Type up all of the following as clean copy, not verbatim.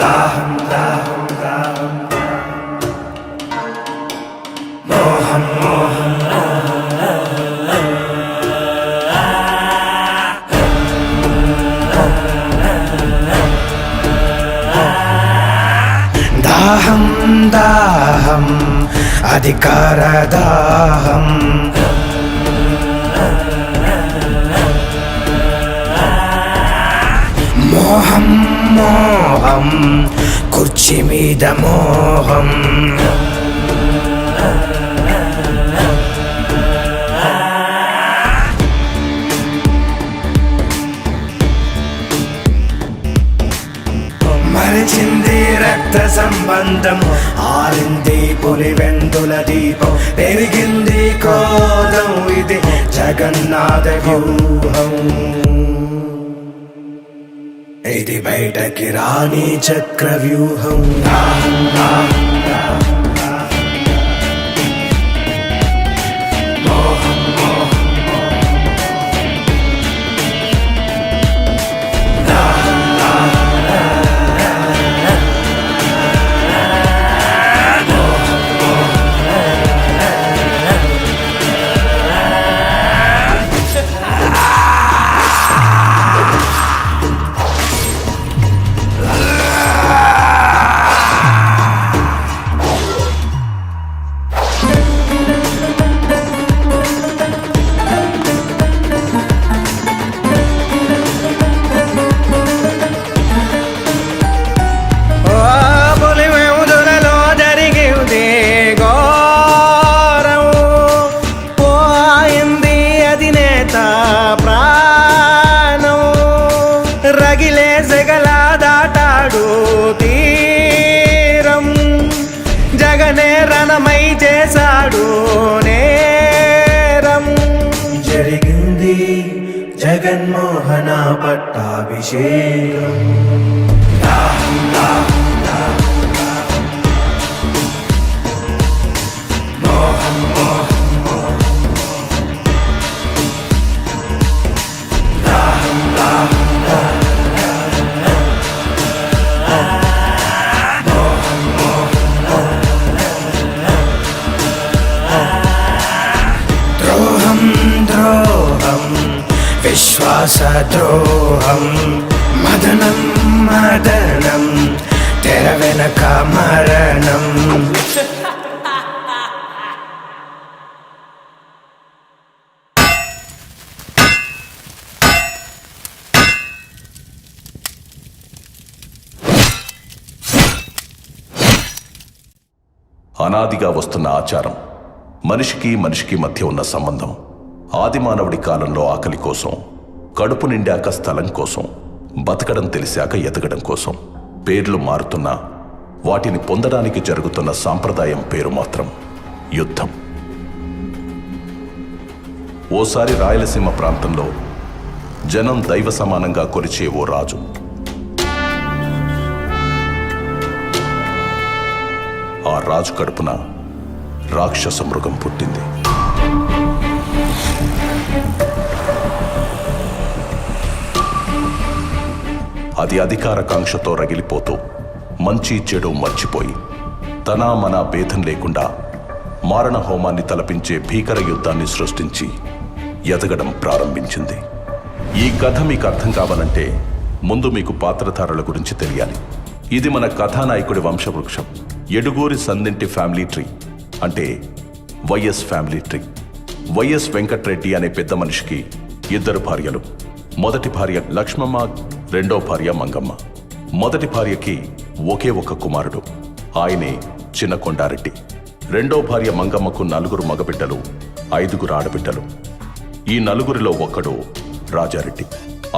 దాహం దాహం దాహం మోహం మోహం దాహం దాహం అధికార దాహం మోహం మోహం కుర్చీ మీద మోహం మరిచింది రక్త సంబంధం ఆరింది పులి వెందుల దీపం పెరిగింది క్రోధం ఇది జగన్నాథ వ్యూహం ఇది బయటకి రాని చక్ర వ్యూహం రగిలే సెగల దాటాడు తీరం జగనే రణమై చేశాడు నేరం జరిగింది జగన్మోహన పట్టాభిషేకం విశ్వాస ద్రోహం మదనం మదనం తెర వెనక మరణం అనాదిగా వస్తున్న ఆచారం మనిషికి మనిషికి మధ్య ఉన్న సంబంధం ఆదిమానవుడి కాలంలో ఆకలి కోసం కడుపు నిండాక స్థలం కోసం బతకడం తెలిసాక ఎదగడం కోసం పేర్లు మారుతున్నా వాటిని పొందడానికి జరుగుతున్న సాంప్రదాయం పేరు మాత్రం యుద్ధం. ఓసారి రాయలసీమ ప్రాంతంలో జనం దైవ సమానంగా కొలిచే ఓ రాజు. ఆ రాజు కడుపున రాక్షస మృగం పుట్టింది. అది అధికార కాంక్షతో రగిలిపోతూ మంచి చెడు మర్చిపోయి తన మన భేదం లేకుండా మారణ హోమాన్ని తలపించే భీకర యుద్ధాన్ని సృష్టించి ఎదగడం ప్రారంభించింది. ఈ కథ మీకు అర్థం కావాలంటే ముందు మీకు పాత్రధారుల గురించి తెలియాలి. ఇది మన కథానాయకుడి వంశవృక్షం. ఎడుగూరి సందింటి ఫ్యామిలీ ట్రీ అంటే YS family tree. YS Venkatreddy అనే పెద్ద మనిషికి 2 భార్యలు. మొదటి భార్య లక్ష్మమ్మ, రెండో భార్య మంగమ్మ. మొదటి భార్యకి ఒకే ఒక కుమారుడు, ఆయనే చిన్న కొండారెడ్డి. రెండో భార్య మంగమ్మకు 4 మగబిడ్డలు, 5 ఆడబిడ్డలు. ఈ 4 ఒకడు రాజారెడ్డి.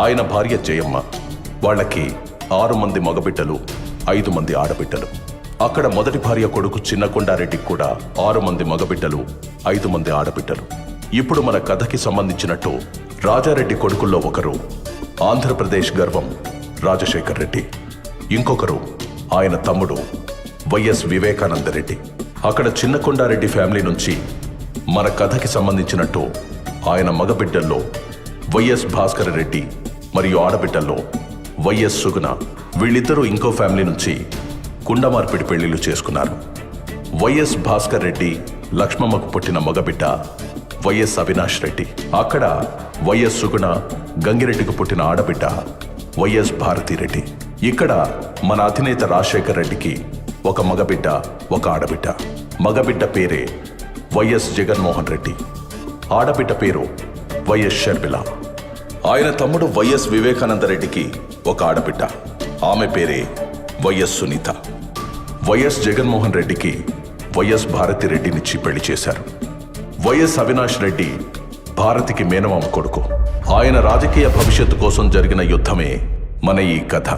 ఆయన భార్య జయమ్మ. వాళ్ళకి 6 మంది మగబిడ్డలు, 5 మంది ఆడబిడ్డలు. అక్కడ మొదటి భార్య కొడుకు చిన్న కొండారెడ్డికి కూడా 6 మంది మగబిడ్డలు, 5 మంది ఆడబిడ్డలు. ఇప్పుడు మన కథకి సంబంధించినట్టు రాజారెడ్డి కొడుకుల్లో ఒకరు ఆంధ్రప్రదేశ్ గర్వం రాజశేఖర్ రెడ్డి, ఇంకొకరు ఆయన తమ్ముడు వైఎస్ వివేకానంద రెడ్డి. అక్కడ చిన్న కొండారెడ్డి ఫ్యామిలీ నుంచి మన కథకి సంబంధించినట్టు ఆయన మగబిడ్డల్లో వైఎస్ భాస్కర్ రెడ్డి మరియు ఆడబిడ్డల్లో వైఎస్ సుగుణ. వీళ్ళిద్దరూ ఇంకో ఫ్యామిలీ నుంచి కుండమార్పిడి పెళ్లిళ్ళు చేసుకున్నారు. వైఎస్ భాస్కర్ రెడ్డి లక్ష్మమ్మకు పుట్టిన మగబిడ్డ వైఎస్ అవినాష్ రెడ్డి. అక్కడ వైఎస్ సుగుణ గంగిరెడ్డికి పుట్టిన ఆడబిడ్డ వైఎస్ భారతిరెడ్డి. ఇక్కడ మన అధినేత రాజశేఖర్ రెడ్డికి ఒక మగబిడ్డ, ఒక ఆడబిడ్డ. మగబిడ్డ పేరే వైఎస్ జగన్మోహన్ రెడ్డి, ఆడబిడ్డ పేరు వైఎస్ షర్మిల. ఆయన తమ్ముడు వైఎస్ వివేకానంద రెడ్డికి ఒక ఆడబిడ్డ, ఆమె పేరే వైఎస్ సునీత. వైఎస్ జగన్మోహన్ రెడ్డికి వైఎస్ భారతిరెడ్డినిచ్చి పెళ్లి చేశారు. వైఎస్ అవినాష్ రెడ్డి భారతికి మేనమామ కొడుకు. ఆయన రాజకీయ భవిష్యత్తు కోసం జరిగిన యుద్ధమే మన ఈ కథ.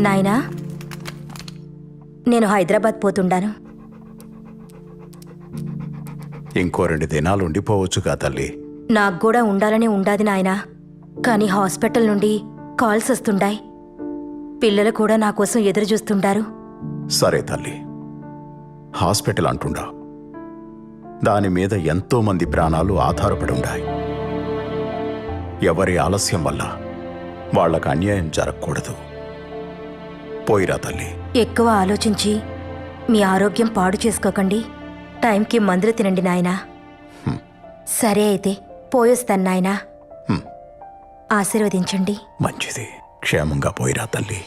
నాయనా, నేను హైదరాబాద్ పోతుండాను. ఇంకో 2 దినాలు ఉండిపోవచ్చుగా తల్లి. నాకు కూడా ఉండాలని ఉండాది నాయనా, కానీ హాస్పిటల్ నుండి కాల్స్ వస్తుండాయి. పిల్లలు కూడా నా కోసం ఎదురు చూస్తుండారు. సరే తల్లి, హాస్పిటల్ అంటుండా, దాని మీద ఎంతో మంది ప్రాణాలు ఆధారపడి ఉన్నాయి. ఎవరి ఆలస్యం వల్ల వాళ్ళకు అన్యాయం జరగకూడదు. పోయిరా తల్లి. ఎక్కువ ఆలోచించి మీ ఆరోగ్యం పాడు చేసుకోకండి. టైంకి మందులు తినండి నాయనా. సరే అయితే పోయొస్తాను నాయనా. ఆశీర్వదించండి. మంచిది, క్షేమంగా పోయిరా తల్లి.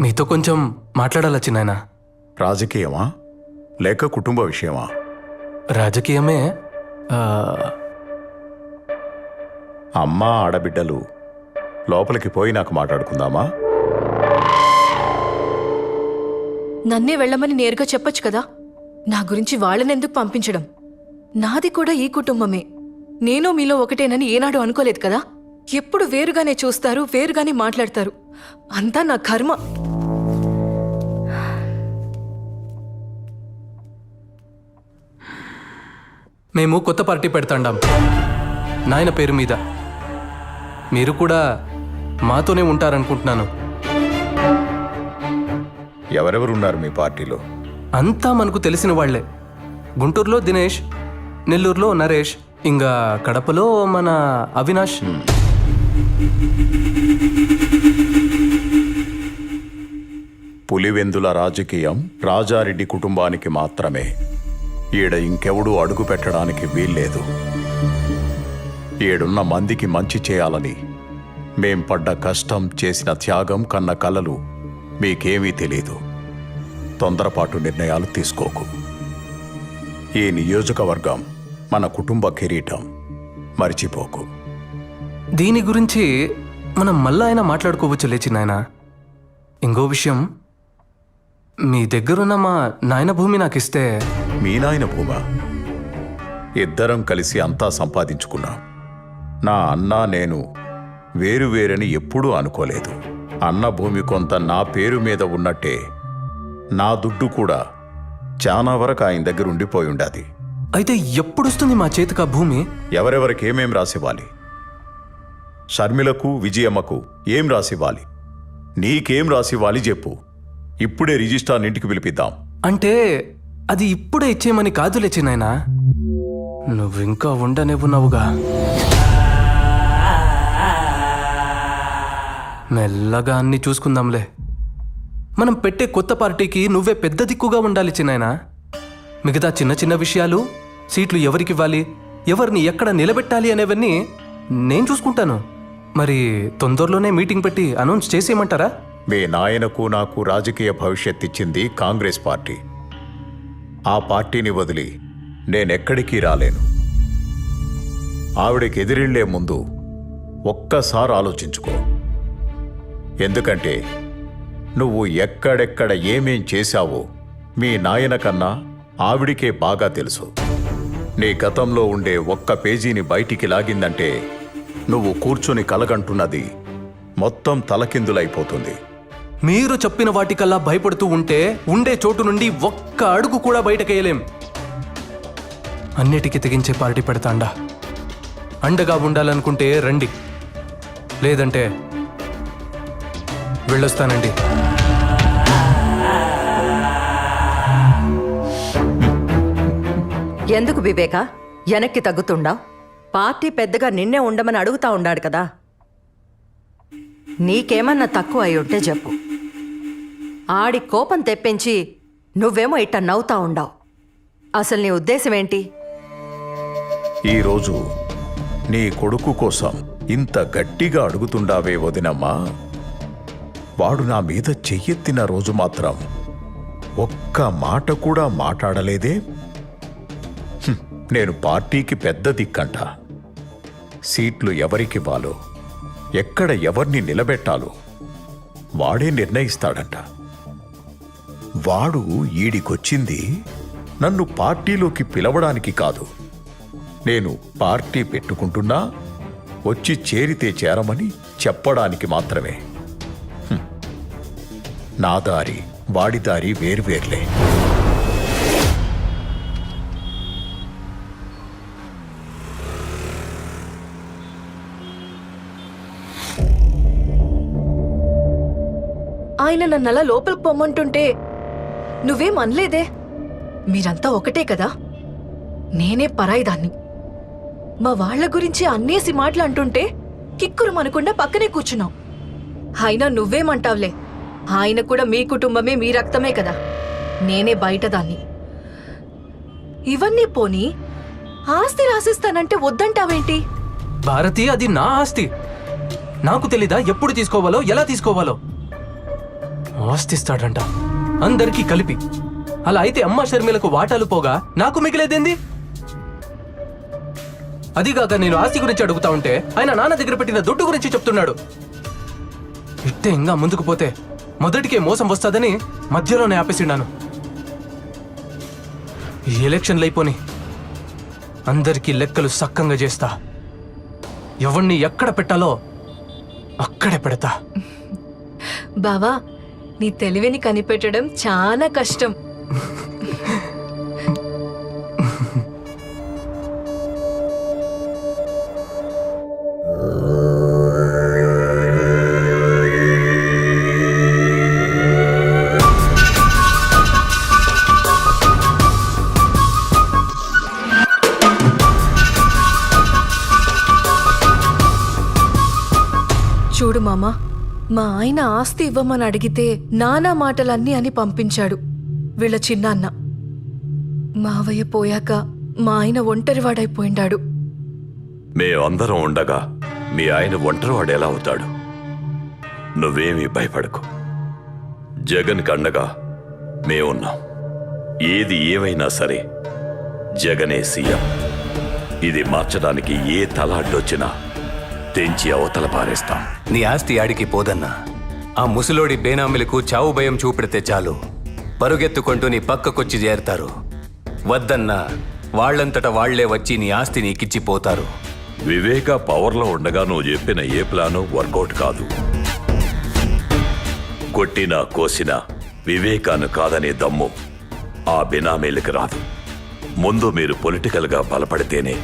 మీతో కొంచెం మాట్లాడాలా చిన్నాయన? రాజకీయమా లేక కుటుంబ విషయమా? రాజకీయమే. అమ్మ ఆడబిడ్డలు లోపలికి పోయి నాకు మాట్లాడుకుందామా? నన్నే వెళ్ళమని నేరుగా చెప్పొచ్చు కదా. నా గురించి వాళ్ళనెందుకు పంపించడం? నాది కూడా ఈ కుటుంబమే. నేను మీలో ఒకటేనని ఏనాడు అనుకోలేదు కదా. ఎప్పుడు వేరుగానే చూస్తారు, వేరుగానే మాట్లాడతారు. అంతా నా కర్మ. మేము కొత్త పార్టీ పెడతాండాం నాయన పేరు మీద. మీరు కూడా మాతోనే ఉంటారనుకుంటున్నాను. ఎవరెవరున్నారు మీ పార్టీలో? అంతా మనకు తెలిసిన వాళ్లే. గుంటూరులో దినేష్, నెల్లూరులో నరేష్, ఇంకా కడపలో మన అవినాష్. పులివెందుల రాజకీయం రాజారెడ్డి కుటుంబానికి మాత్రమే. ఈడ ఇంకెవడూ అడుగు పెట్టడానికి వీల్లేదు. ఏడున్న మందికి మంచి చేయాలని మేం పడ్డ కష్టం, చేసిన త్యాగం, కన్న కలలు మీకేమీ తెలీదు. తొందరపాటు నిర్ణయాలు తీసుకోకు. ఈ నియోజకవర్గం మన కుటుంబ కిరీటం, మర్చిపోకు. దీని గురించి మనం మళ్ళా అయినా మాట్లాడుకోవచ్చు లేచి నాయన. ఇంకో విషయం, మీ దగ్గరున్న మా నాయన భూమి నాకు ఇస్తే. మీ నాయన భూమా? ఇద్దరం కలిసి అంతా సంపాదించుకున్నాం. నా అన్న, నేను వేరువేరని ఎప్పుడూ అనుకోలేదు. అన్న భూమి కొంత నా పేరు మీద ఉన్నట్టే నా దుడ్డు కూడా చాలా వరకు ఆయన దగ్గర ఉండిపోయి ఉండాది. అయితే ఎప్పుడొస్తుంది మా చేతికి ఆ భూమి? ఎవరెవరికి ఏమేం రాసివ్వాలి? షర్మిలకు, విజయమ్మకు ఏం రాసివ్వాలి? నీకేం రాసివ్వాలి చెప్పు. ఇప్పుడే రిజిస్ట్రార్ ఇంటికి పిలిపిద్దాం. అంటే అది ఇప్పుడే ఇచ్చేయమని కాదులే చిన్నాయనా, నువ్వింకా ఉండనివ్వున్నావుగా. మెల్లగా అన్ని చూసుకుందాంలే. మనం పెట్టే కొత్త పార్టీకి నువ్వే పెద్ద దిక్కుగా ఉండాలి చిన్నాయనా. మిగతా చిన్న చిన్న విషయాలు, సీట్లు ఎవరికివ్వాలి, ఎవరిని ఎక్కడ నిలబెట్టాలి అనేవన్నీ నేను చూసుకుంటాను. మరి తొందరలోనే మీటింగ్ పెట్టి అనౌన్స్ చేసేయమంటారా? మీ నాయనకు నాకు రాజకీయ భవిష్యత్ ఇచ్చింది కాంగ్రెస్ పార్టీ. ఆ పార్టీని వదిలి నేనెక్కడికి రాలేను. ఆవిడకి ఎదిరిళ్లే ముందు ఒక్కసారి ఆలోచించుకో. ఎందుకంటే నువ్వు ఎక్కడెక్కడ ఏమేం చేశావో మీ నాయన కన్నా ఆవిడికే బాగా తెలుసు. నీ గతంలో ఉండే ఒక్క పేజీని బయటికి లాగిందంటే నువ్వు కూర్చుని కలగంటున్నది మొత్తం తలకిందులైపోతుంది. మీరు చెప్పిన వాటికల్లా భయపడుతూ ఉంటే ఉండే చోటు నుండి ఒక్క అడుగు కూడా బయటకేయలేం. అన్నిటికీ తెగించే పార్టీ పెడతాండా. అండగా ఉండాలనుకుంటే రండి, లేదంటే వెళ్ళొస్తానండి. ఎందుకు వివేక వెనక్కి తగ్గుతుండా? పార్టీ పెద్దగా నిన్నే ఉండమని అడుగుతా ఉండాడు కదా. నీకేమన్నా తక్కువ అయి ఉంటే చెప్పు. ఆడి కోపం తెప్పించి నువ్వేమో ఇట్ట నవ్వుతా ఉండావు. అసలు నీ ఉద్దేశం ఏంటి? ఈరోజు నీ కొడుకు కోసం ఇంత గట్టిగా అడుగుతుండావే వదినమ్మా. వాడు నా మీద చెయ్యెత్తిన రోజు మాత్రం ఒక్క మాట కూడా మాట్లాడలేదే. నేను పార్టీకి పెద్ద దిక్కంట. సీట్లు ఎవరికివ్వాలో, ఎక్కడ ఎవరిని నిలబెట్టాలో వాడే నిర్ణయిస్తాడంట. వాడు ఈడికొచ్చింది నన్ను పార్టీలోకి పిలవడానికి కాదు. నేను పార్టీ పెట్టుకుంటున్నా వచ్చి చేరితే చేరమని చెప్పడానికి మాత్రమే. నా దారి వాడి దారి వేర్వేర్లే. ఆయన నన్నలా లోపలికి పొమ్మంటుంటే నువ్వేం అనలేదే. మీరంతా ఒకటే కదా, నేనే పరాయిదాన్ని. మా వాళ్ల గురించి అన్నేసి మాటలు అంటుంటే కిక్కురు మనకుండా పక్కనే కూర్చున్నావు. అయినా నువ్వేమంటావులే, ఆయన కూడా మీ కుటుంబమే, మీ రక్తమే కదా. నేనే బయటదాన్ని. ఇవన్నీ పోనీ ఆస్తి రాసిస్తానంటే వద్దంటావేంటి? భారతి, అది నా ఆస్తి. నాకు తెలీదా ఎప్పుడు తీసుకోవాలో, ఎలా తీసుకోవాలో? ఆస్తిస్తాడంట అందరికీ కలిపి. అలా అయితే అమ్మ షర్మిలకు వాటాలు పోగా నాకు మిగిలేదేంది? అదిగాక నేను ఆస్తి గురించి అడుగుతా ఉంటే ఆయన నాన్న దగ్గర పెట్టిన దుడ్డు గురించి చెప్తున్నాడు. ఇట్టే ఇంకా ముందుకు పోతే మొదటికే మోసం వస్తుందని మధ్యలోనే ఆపేసిన్నాను. ఈ ఎలక్షన్లు అయిపోని అందరికీ లెక్కలు సక్కంగా చేస్తా. ఎవరిని ఎక్కడ పెట్టాలో అక్కడే పెడతా. బావా, నీ తెలివిని కనిపెట్టడం చాలా కష్టం. చూడు మామా, మా ఆయన ఆస్తి ఇవ్వమని అడిగితే నానా మాటలన్నీ అని పంపించాడు వీళ్ళ చిన్నాన్న. మావయ్య పోయాక మా ఆయన ఒంటరివాడైపోయిండాడు. మేమందరం ఉండగా మీ ఆయన ఒంటరివాడు ఎలా అవుతాడు? నువ్వేమీ భయపడకు. జగన్ కండగా మేమున్నాం. ఏది ఏమైనా సరే జగనే సీఎం. ఇది మార్చడానికి ఏ తలాడ్డొచ్చినా తెంచి అవతల పారేస్తాం. నీ ఆస్తి ఆడికి పోదన్నా. ఆ ముసలోడి బేనామిలకు చావు భయం చూపెడితే చాలు, పరుగెత్తుకుంటూ నీ పక్కకొచ్చి చేరతారు. వద్దన్నా వాళ్లంతట వాళ్లే వచ్చి నీ ఆస్తి నీకిచ్చిపోతారు. వివేక పవర్లో ఉండగా నువ్వు చెప్పిన ఏ ప్లాను వర్కౌట్ కాదు. కొట్టినా కోసినా వివేకాను కాదనే దమ్ము ఆ బినామీలకు రాదు. ముందు మీరు పొలిటికల్గా బలపడితేనే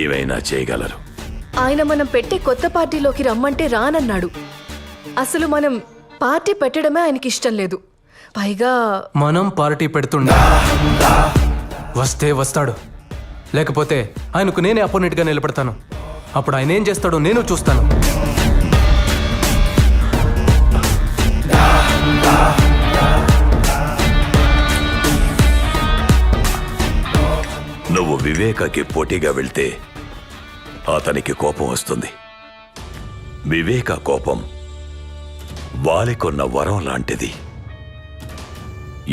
ఏమైనా చేయగలరు. ఆయన మనం పెట్టే కొత్త పార్టీలోకి రమ్మంటే రానన్నాడు. అసలు మనం పార్టీ పెట్టడమే ఆయనకి ఇష్టం లేదు. పైగా మనం పార్టీ పెడుతుండే వస్తే వస్తాడు, లేకపోతే ఆయనకు నేనే అపోనెంట్గా నిలబడతాను. అప్పుడు ఆయన ఏం చేస్తాడో నేను చూస్తాను. నువ్వు వివేకకి పోటీగా వెళ్తే అతనికి కోపం వస్తుంది. వివేక కోపం వాలికొన్న వరం లాంటిది.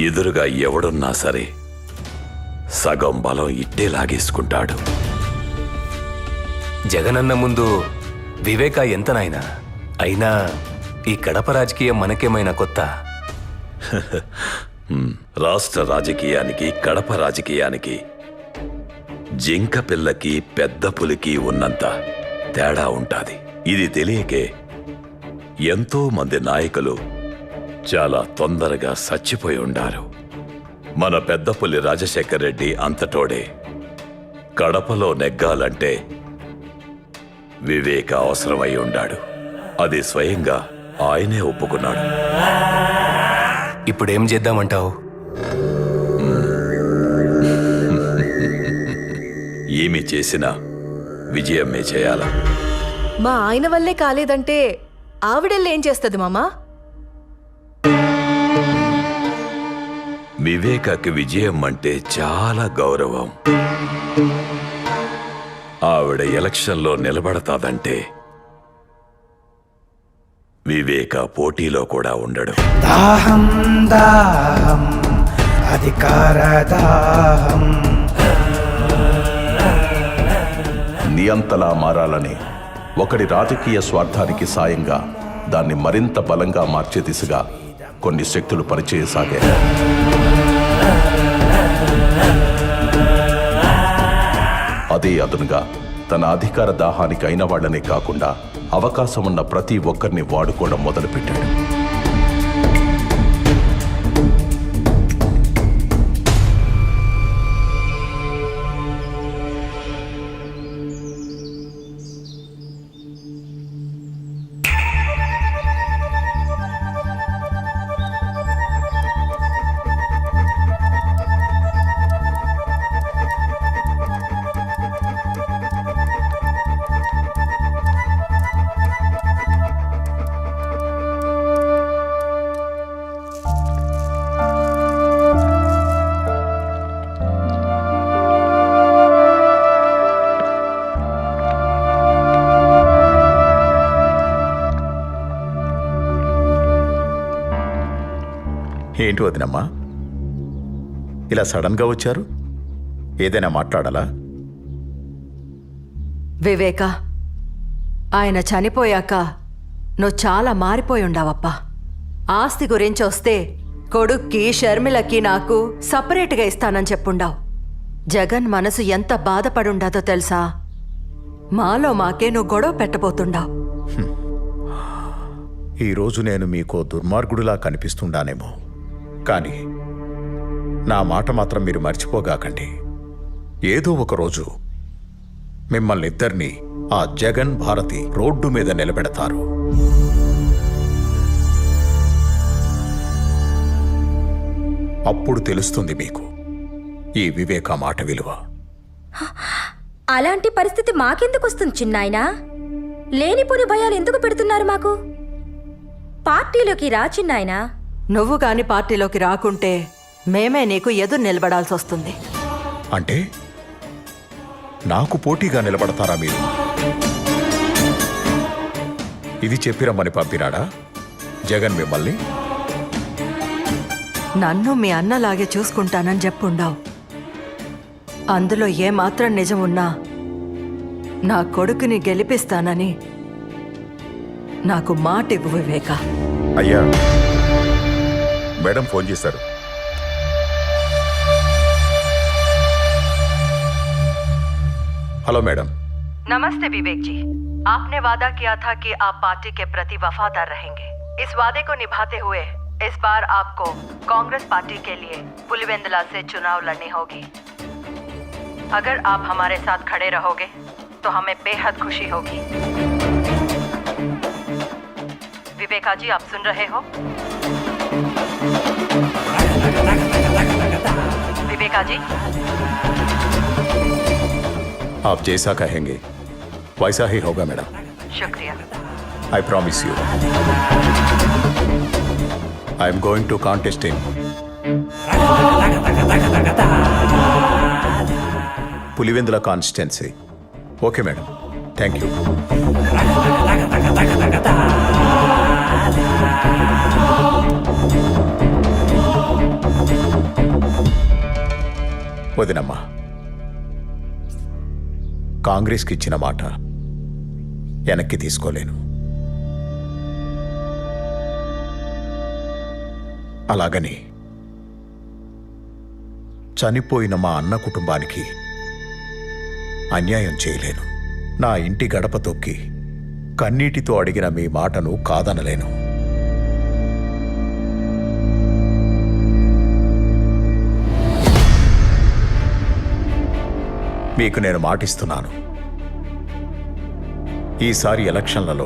ఎదురుగా ఎవడున్నా సరే సగం బలం ఇట్టే లాగేసుకుంటాడు. జగనన్న ముందు వివేక ఎంత నాయనా? అయినా ఈ కడప రాజకీయం మనకేమైనా కొత్త? రాష్ట్ర రాజకీయానికి కడప రాజకీయానికి జింక పిల్లకి పెద్ద పులికి ఉన్నంత తేడా ఉంటాది. ఇది తెలియకే ఎంతో మంది నాయకులు చాలా తొందరగా చచ్చిపోయి ఉండారు. మన పెద్ద పులి రాజశేఖర్ రెడ్డి అంతటోడే. కడపలో నెగ్గాలంటే వివేక అవసరమై ఉండాడు. అది స్వయంగా ఆయనే ఒప్పుకున్నాడు. ఇప్పుడేం చేద్దామంటావు? ఏమి చేసినా విజయమే చేయాలా? మా ఆయన వల్లే కాలేదంటే ఆవిడెళ్ళి ఏం చేస్తుంది మామా? వివేకకి విజయం అంటే చాలా గౌరవం. ఆవిడ ఎలక్షన్లో నిలబడతాదంటే వివేక పోటీలో కూడా ఉండడు. దాహం దాహం అధికార దాహం. నియంతలా మారాలని ఒకడి రాజకీయ స్వార్థానికి సాయంగా దాన్ని మరింత బలంగా మార్చే దిశగా కొన్ని శక్తులు పనిచేయసాగాయి. అదే అదునుగా తన అధికార దాహానికి అయిన వాళ్ళనే కాకుండా అవకాశం ఉన్న ప్రతి ఒక్కరిని వాడుకోవడం మొదలుపెట్టాడు. ఏంటి వదినమ్మా ఇలా సడన్గా వచ్చారు? ఏదైనా మాట్లాడాలా? వివేక, ఆయన చనిపోయాక నువ్వు చాలా మారిపోయి ఉండావప్పా. ఆస్తి గురించి వస్తే కొడుక్కి షర్మిలకి నాకు సపరేట్గా ఇస్తానని చెప్పుండావు. జగన్ మనసు ఎంత బాధపడుండాదో తెలుసా? మాలో మాకే నువ్వు గొడవ పెట్టబోతుండావు. ఈరోజు నేను మీకో దుర్మార్గుడిలా కనిపిస్తుండానేమో, కానీ నా మాట మాత్రం మీరు మర్చిపోగాకండి. ఏదో ఒకరోజు మిమ్మల్ని ఇద్దరినీ ఆ జగన్ భారతి రోడ్డు మీద నిలబెడతారు. అప్పుడు తెలుస్తుంది మీకు ఈ వివేక మాట విలువ. అలాంటి పరిస్థితి మాకెందుకు వస్తుంది చిన్నాయనా? లేనిపోని భయాలు ఎందుకు పెడుతున్నారు మాకు? పార్టీలోకి రా చిన్నాయనా. నువ్వు గాని పార్టీలోకి రాకుంటే మేమే నీకు ఎదురు నిలబడాల్సి వస్తుంది. అంటే నాకు పోటీగా నిలబడతారా మీరు? ఇది చెప్పిరమ్మని పంపినాడా జగన్ మిమ్మల్ని? నన్ను మీ అన్నలాగే చూసుకుంటానని చెప్పుండావు. అందులో ఏమాత్రం నిజం ఉన్నా నా కొడుకుని గెలిపిస్తానని నాకు మాట ఇవ్వు వివేక. అయ్యా, మేడం ఫోన్ చేశారు. Hello madam. नमस्ते विवेक जी। आपने वादा किया था कि आप पार्टी के प्रति वफादार रहेंगे। इस वादे को निभाते हुए इस बार आपको कांग्रेस पार्टी के लिए पुलिवेंदला से चुनाव लड़नी होगी। अगर आप हमारे साथ खड़े रहोगे तो हमें बेहद खुशी होगी। विवेका जी, आप सुन रहे हो? विवेका जी, आप जैसा कहेंगे वैसा ही होगा मैडम। शुक्रिया। I promise you. I am going to contest in Pulivendula constituency. Okay, madam. Thank you. వదినమ్మా, కాంగ్రెస్కి ఇచ్చిన మాట వెనక్కి తీసుకోలేను. అలాగని చనిపోయిన మా అన్న కుటుంబానికి అన్యాయం చేయలేను. నా ఇంటి గడప తొక్కి కన్నీటితో అడిగిన మీ మాటను కాదనలేను. మీకు నేను మాటిస్తున్నాను, ఈసారి ఎలక్షన్లలో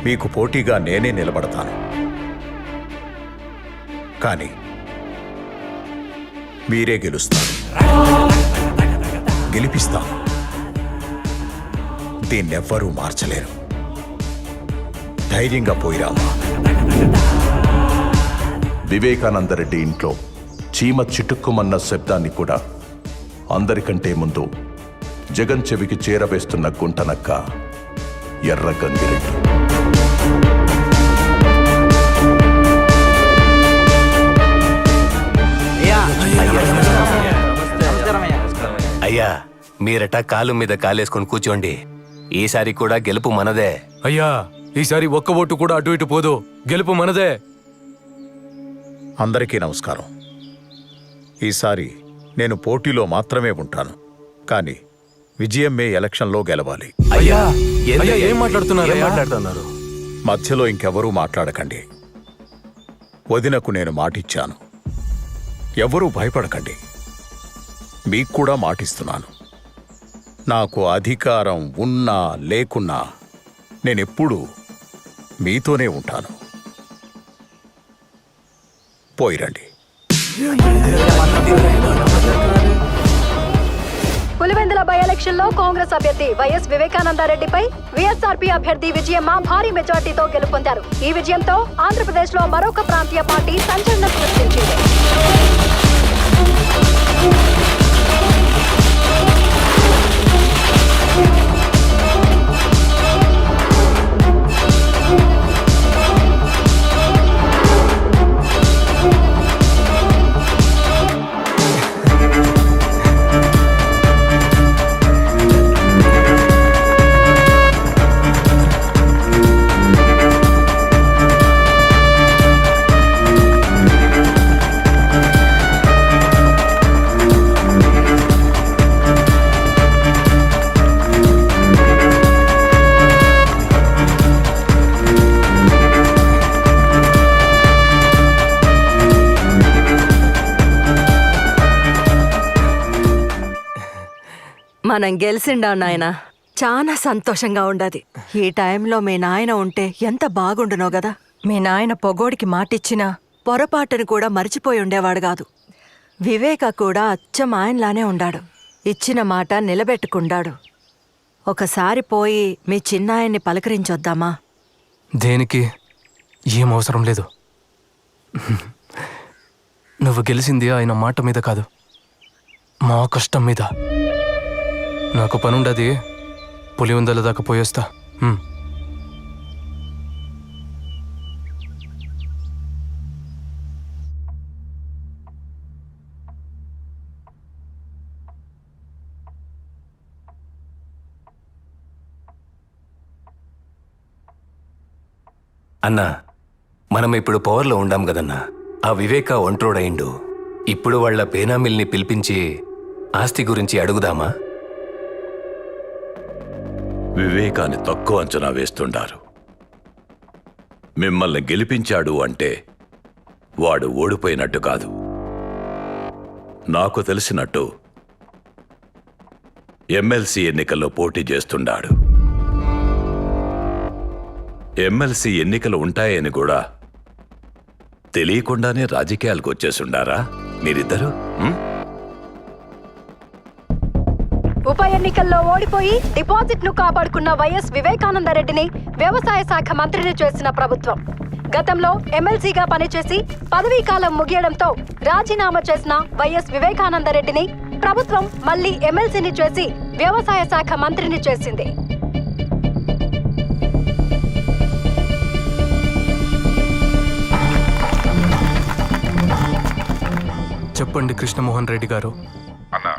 మీకు పోటీగా నేనే నిలబడతాను. కానీ మీరే గెలుస్తారు, గెలిపిస్తాను. దీన్నెవ్వరూ మార్చలేరు. ధైర్యంగా పోయిరామా. వివేకానందరెడ్డి ఇంట్లో చీమ చిటుక్కుమన్న శబ్దాన్ని కూడా అందరికంటే ముందు జగన్ చెవికి చేరవేస్తున్న గుంటనక్క ఎర్ర గంగిరెడ్డి. అయ్యా, మీరట కాలు మీద కాలేసుకొని కూర్చోండి. ఈసారి కూడా గెలుపు మనదే. అయ్యా, ఈసారి ఒక్క ఓటు కూడా అటు ఇటు పోదు, గెలుపు మనదే. అందరికీ నమస్కారం. ఈసారి నేను పోటీలో మాత్రమే ఉంటాను, కానీ విజయం మే ఎలక్షన్లో గెలవాలి. అయ్యా, ఏం మాట్లాడుతున్నారు? మధ్యలో ఇంకెవరూ మాట్లాడకండి. వదినకు నేను మాటిచ్చాను. ఎవరూ భయపడకండి. మీకు కూడా మాటిస్తున్నాను. నాకు అధికారం ఉన్నా లేకున్నా నేనెప్పుడూ మీతోనే ఉంటాను. పోయిరండి. పులివెందుల బై ఎలక్షన్ లో కాంగ్రెస్ అభ్యర్థి వైఎస్ వివేకానందరెడ్డిపై వైఎస్ఆర్పీ అభ్యర్థి విజయమ్మ భారీ మెజార్టీతో గెలుపొందారు. ఈ విజయంతో ఆంధ్రప్రదేశ్ లో మరొక ప్రాంతీయ పార్టీ సంచలనం సృష్టించింది. మనం గెలిచిండా నాయన, చాలా సంతోషంగా ఉండదు. ఈ టైంలో మీ నాయన ఉంటే ఎంత బాగుండునో గదా. మీ నాయన పొగోడికి మాటిచ్చినా పొరపాటును కూడా మర్చిపోయి ఉండేవాడు కాదు. వివేక కూడా అచ్చం ఆయనలానే ఉండాడు. ఇచ్చిన మాట నిలబెట్టుకుండాడు. ఒకసారి పోయి మీ చిన్నాయన్ని పలకరించొద్దామా? దేనికి? ఏం అవసరం లేదు. నువ్వు గెలిచింది ఆయన మాట మీద కాదు, మా కష్టం మీద. నాకు పనుండది, పులివెందుల దాకా పోయేస్తా. అన్నా, మనం ఇప్పుడు పవర్లో ఉండాం కదన్నా. ఆ వివేక ఒంట్రోడయిండు. ఇప్పుడు వాళ్ళ పేనామిల్ని పిలిపించి ఆస్తి గురించి అడుగుదామా? వివేకాన్ని తక్కువ అంచనా వేస్తుండారు. మిమ్మల్ని గెలిపించాడు అంటే వాడు ఓడిపోయినట్టు కాదు. నాకు తెలిసినట్టు ఎమ్మెల్సీ ఎన్నికల్లో పోటీ చేస్తుండాడు. ఎమ్మెల్సీ ఎన్నికలు ఉంటాయని కూడా తెలియకుండానే రాజకీయాలకు వచ్చేసుండారా మీరిద్దరూ? ఉప ఎన్నికల్లో ఓడిపోయి డిపాజిట్ ను కాపాడుకున్న వైఎస్ వివేకానందరెడ్డిని వ్యవసాయ శాఖ మంత్రిని చేసిన ప్రభుత్వం గతంలో ఎమ్మెల్సీగా పనిచేసి పదవీ కాలం ముగియడంతో రాజీనామా చేసిన వైఎస్ వివేకానందరెడ్డిని ప్రభుత్వం మళ్లీ ఎమ్మెల్సీని చేసి వ్యవసాయ శాఖ మంత్రిని చేసింది. చెప్పండి కృష్ణమోహన్ రెడ్డి గారు. అన్నా,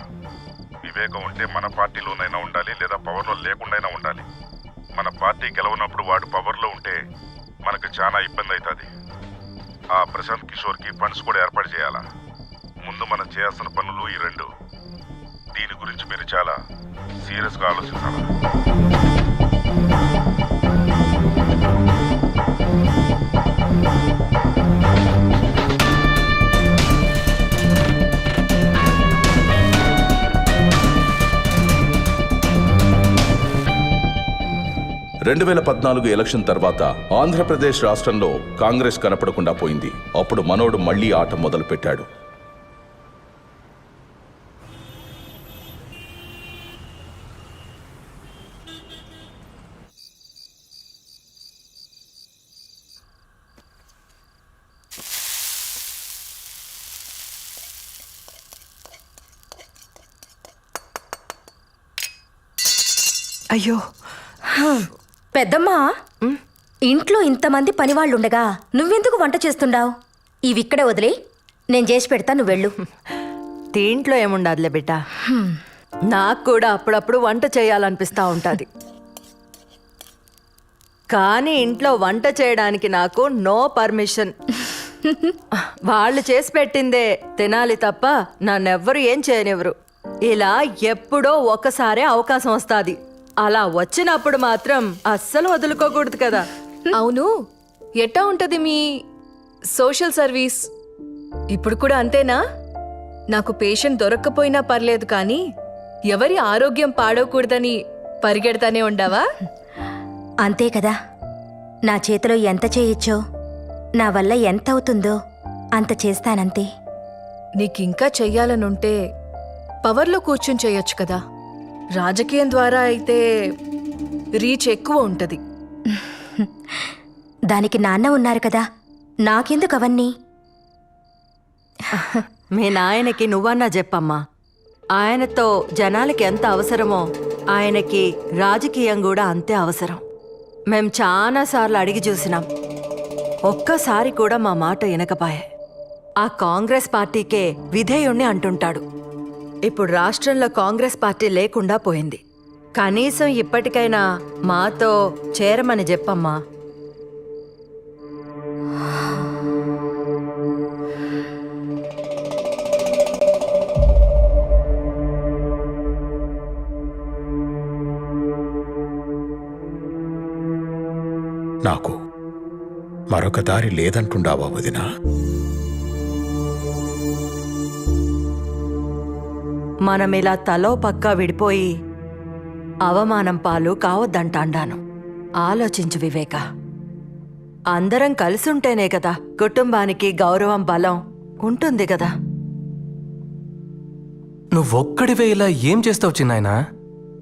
వివేకం ఉంటే మన పార్టీలోనైనా ఉండాలి, లేదా పవర్లో లేకుండాయినా ఉండాలి. మన పార్టీ గెలవనప్పుడు వాడు పవర్లో ఉంటే మనకు చాలా ఇబ్బంది అవుతుంది. ఆ ప్రశాంత్ కిషోర్కి ఫండ్స్ కూడా ఏర్పాటు చేయాలా. ముందు మనం చేయాల్సిన పనులు ఈ రెండు. దీని గురించి మీరు చాలా సీరియస్గా ఆలోచించాలి. రెండు 2014 ఎలక్షన్ తర్వాత ఆంధ్రప్రదేశ్ రాష్ట్రంలో కాంగ్రెస్ కనపడకుండా పోయింది. అప్పుడు మనోడు మళ్లీ ఆట మొదలు పెట్టాడు. అయ్యో, పెద్దమ్మా, ఇంట్లో ఇంతమంది పనివాళ్ళుండగా నువ్వెందుకు వంట చేస్తుండావు? ఇవిక్కడే వదిలే, నేను చేసి పెడతా, నువ్వు వెళ్ళు. దీంట్లో ఏముండదులే బిడ్డ. నాకు కూడా అప్పుడప్పుడు వంట చేయాలనిపిస్తూ ఉంటుంది. కానీ ఇంట్లో వంట చేయడానికి నాకు నో పర్మిషన్. వాళ్ళు చేసి పెట్టిందే తినాలి తప్ప నన్నెవ్వరు ఏం చేయనివ్వరు. ఇలా ఎప్పుడో ఒకసారే అవకాశం వస్తుంది. అలా వచ్చినప్పుడు మాత్రం అస్సలు వదులుకోకూడదు కదా. అవును, ఎట్టా ఉంటది మీ సోషల్ సర్వీస్? ఇప్పుడు కూడా అంతేనా? నాకు పేషెంట్ దొరక్కపోయినా పర్లేదు, కానీ ఎవరి ఆరోగ్యం పాడవకూడదని పరిగెడతానే ఉండావా? అంతే కదా. నా చేతిలో ఎంత చేయొచ్చో, నా వల్ల ఎంత అవుతుందో అంత చేస్తానంతే. నీకింకా చెయ్యాలనుంటే పవర్లో కూర్చుని చేయొచ్చు కదా. రాజకీయం ద్వారా అయితే రీచ్ ఎక్కువ ఉంటది. దానికి నాన్న ఉన్నారు కదా, నాకెందుకు అవన్నీ? మీ నాయనకి నువ్వన్నా చెప్పమ్మా. ఆయనతో జనాలకి ఎంత అవసరమో ఆయనకి రాజకీయం కూడా అంతే అవసరం. మేం చాలాసార్లు అడిగి చూసినాం, ఒక్కసారి కూడా మా మాట వినకపాయే. ఆ కాంగ్రెస్ పార్టీకే విధేయుణ్ణి అంటుంటాడు. ఇప్పుడు రాష్ట్రంలో కాంగ్రెస్ పార్టీ లేకుండా పోయింది. కనీసం ఇప్పటికైనా మాతో చేరమని చెప్పమ్మా. నాకు మరొక దారి లేదంటుండావా వదినా? మనమిలా తలో పక్కా విడిపోయి అవమానం పాలు కావద్దంటాండాను. ఆలోచించు వివేక. అందరం కలిసుంటేనే కదా కుటుంబానికి గౌరవం, బలం ఉంటుంది కదా. నువ్వొక్కడివే ఇలా ఏం చేస్తావు చిన్నాయనా?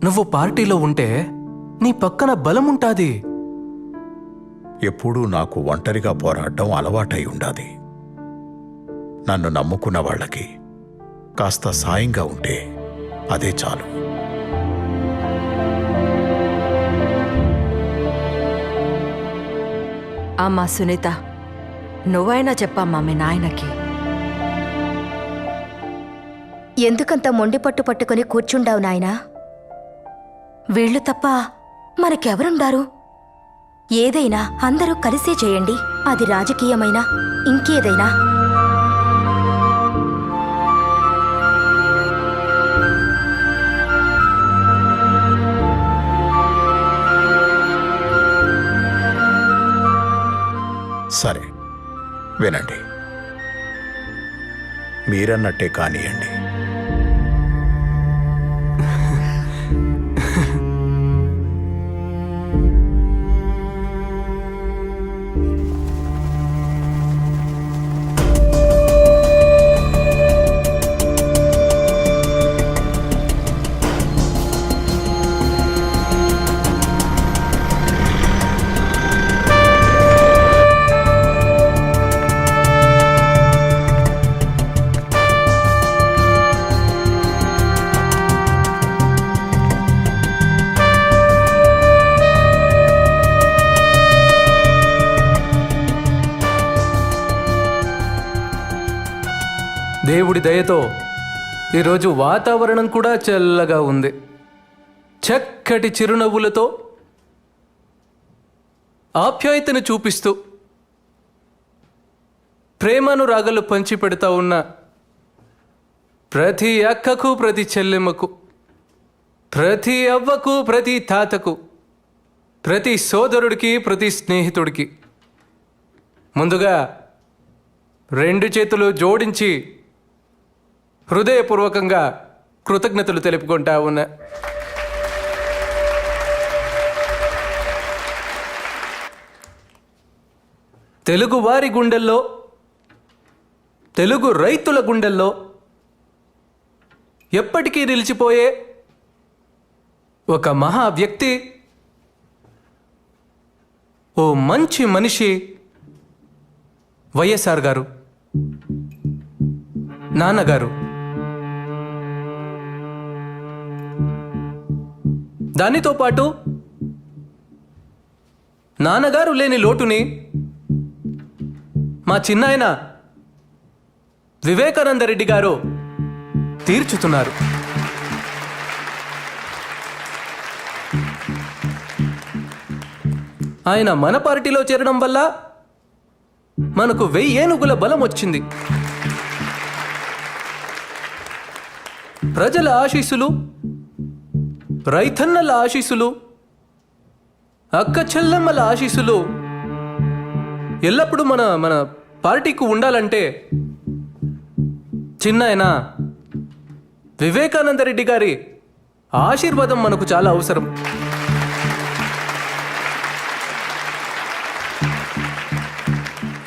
నువ్వు పార్టీలో ఉంటే నీ పక్కన బలం ఉంటాది. ఎప్పుడూ నాకు ఒంటరిగా పోరాడడం అలవాటై ఉండాది. నన్ను నమ్ముకున్న వాళ్ళకి కాస్త సాయంగా ఉంటే అదే చాలు. అమ్మా సునీత, నువ్వైనా చెప్పమ్మా మీ నాయనకి. ఎందుకంత మొండి పట్టు పట్టుకుని కూర్చుండావు నాయనా? వీళ్ళు తప్ప మనకెవరుండారు? ఏదైనా అందరూ కలిసే చేయండి, అది రాజకీయమైనా ఇంకేదైనా. సరే వినండి, మీరన్నట్టే కానియండి. దేవుడి దయతో ఈరోజు వాతావరణం కూడా చల్లగా ఉంది. చక్కటి చిరునవ్వులతో ఆప్యాయతను చూపిస్తూ ప్రేమానురాగాలు పంచిపెడతా ఉన్న ప్రతి అక్కకు, ప్రతి చెల్లెమ్మకు, ప్రతి అవ్వకు, ప్రతి తాతకు, ప్రతి సోదరుడికి, ప్రతి స్నేహితుడికి ముందుగా 2 చేతులు జోడించి హృదయపూర్వకంగా కృతజ్ఞతలు తెలుపుకుంటా ఉన్నా. తెలుగు వారి గుండెల్లో, తెలుగు రైతుల గుండెల్లో ఎప్పటికీ నిలిచిపోయే ఒక మహా వ్యక్తి, ఓ మంచి మనిషి వైఎస్ఆర్ గారు, నాన్నగారు. దానితో పాటు నాన్నగారు లేని లోటుని మా చిన్నాయన వివేకానంద రెడ్డి గారు తీర్చుతున్నారు. ఆయన మన పార్టీలో చేరడం వల్ల మనకు 1000 ఏనుగుల బలం వచ్చింది. ప్రజల ఆశీస్సులు, రైతన్నల ఆశీస్సులు, అక్క చెల్లెమ్మల ఆశీస్సులు ఎల్లప్పుడూ మన పార్టీకి ఉండాలంటే చిన్నాయన వివేకానంద రెడ్డి గారి ఆశీర్వాదం మనకు చాలా అవసరం.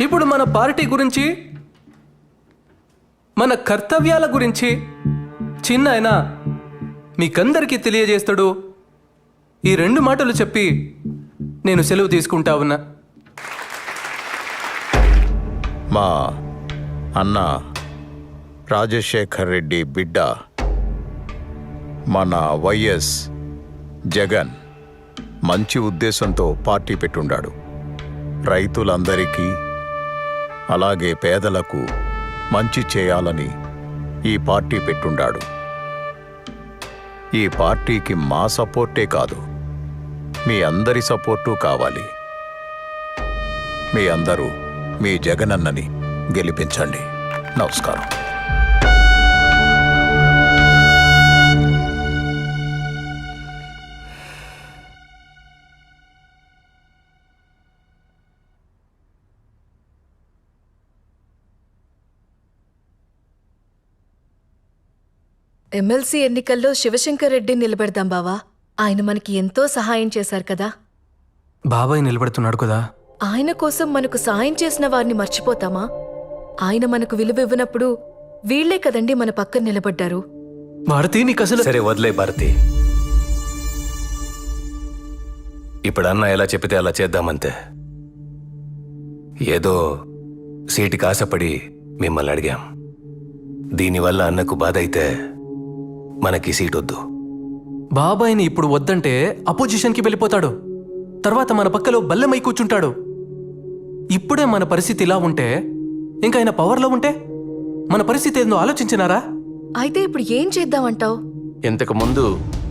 ఇప్పుడు మన పార్టీ గురించి, మన కర్తవ్యాల గురించి చిన్నాయన మీకందరికీ తెలియజేస్తాడు. ఈ 2 మాటలు చెప్పి నేను సెలవు తీసుకుంటా ఉన్నా. మా అన్న రాజశేఖర్ రెడ్డి బిడ్డ మన వైఎస్ జగన్ మంచి ఉద్దేశంతో పార్టీ పెట్టుండాడు. రైతులందరికీ అలాగే పేదలకు మంచి చేయాలని ఈ పార్టీ పెట్టుండాడు. ఈ పార్టీకి మా సపోర్టే కాదు, మీ అందరి సపోర్టు కావాలి. మీ అందరూ మీ జగనన్నని గెలిపించండి. నమస్కారం. ఎమ్మెల్సీ ఎన్నికల్లో శివశంకర్ రెడ్డి నిలబెడదాం బావా. ఆయన మనకి ఎంతో సహాయం చేశారు కదా. బాబాయ్ నిలబడుతున్నాడు కదా. ఆయన కోసం మనకు సాయం చేసిన వారిని మర్చిపోతామా? ఆయన మనకు విలువ ఇవ్వనప్పుడు వీళ్లే కదండి మన పక్కన నిలబడ్డారు. భారతి నీకు అసలు... సరే వదిలే భారతి. ఇప్పుడు అన్న ఎలా చెప్పితే అలా చేద్దామంతే. ఏదో సీటుకి ఆశపడి మిమ్మల్ని అడిగాం. దీనివల్ల అన్నకు బాధ అయితే మనకి సీట్ వద్దు. బాబాయిని ఇప్పుడు వద్దంటే అపోజిషన్కి వెళ్ళిపోతాడు. తర్వాత మన పక్కలో బల్లెమై కూర్చుంటాడు. ఇప్పుడే మన పరిస్థితి ఇలా ఉంటే ఇంకా ఆయన పవర్లో ఉంటే మన పరిస్థితి ఏందో ఆలోచించినారా? అయితే ఇప్పుడు ఏం చేద్దామంటావు? ఇంతకు ముందు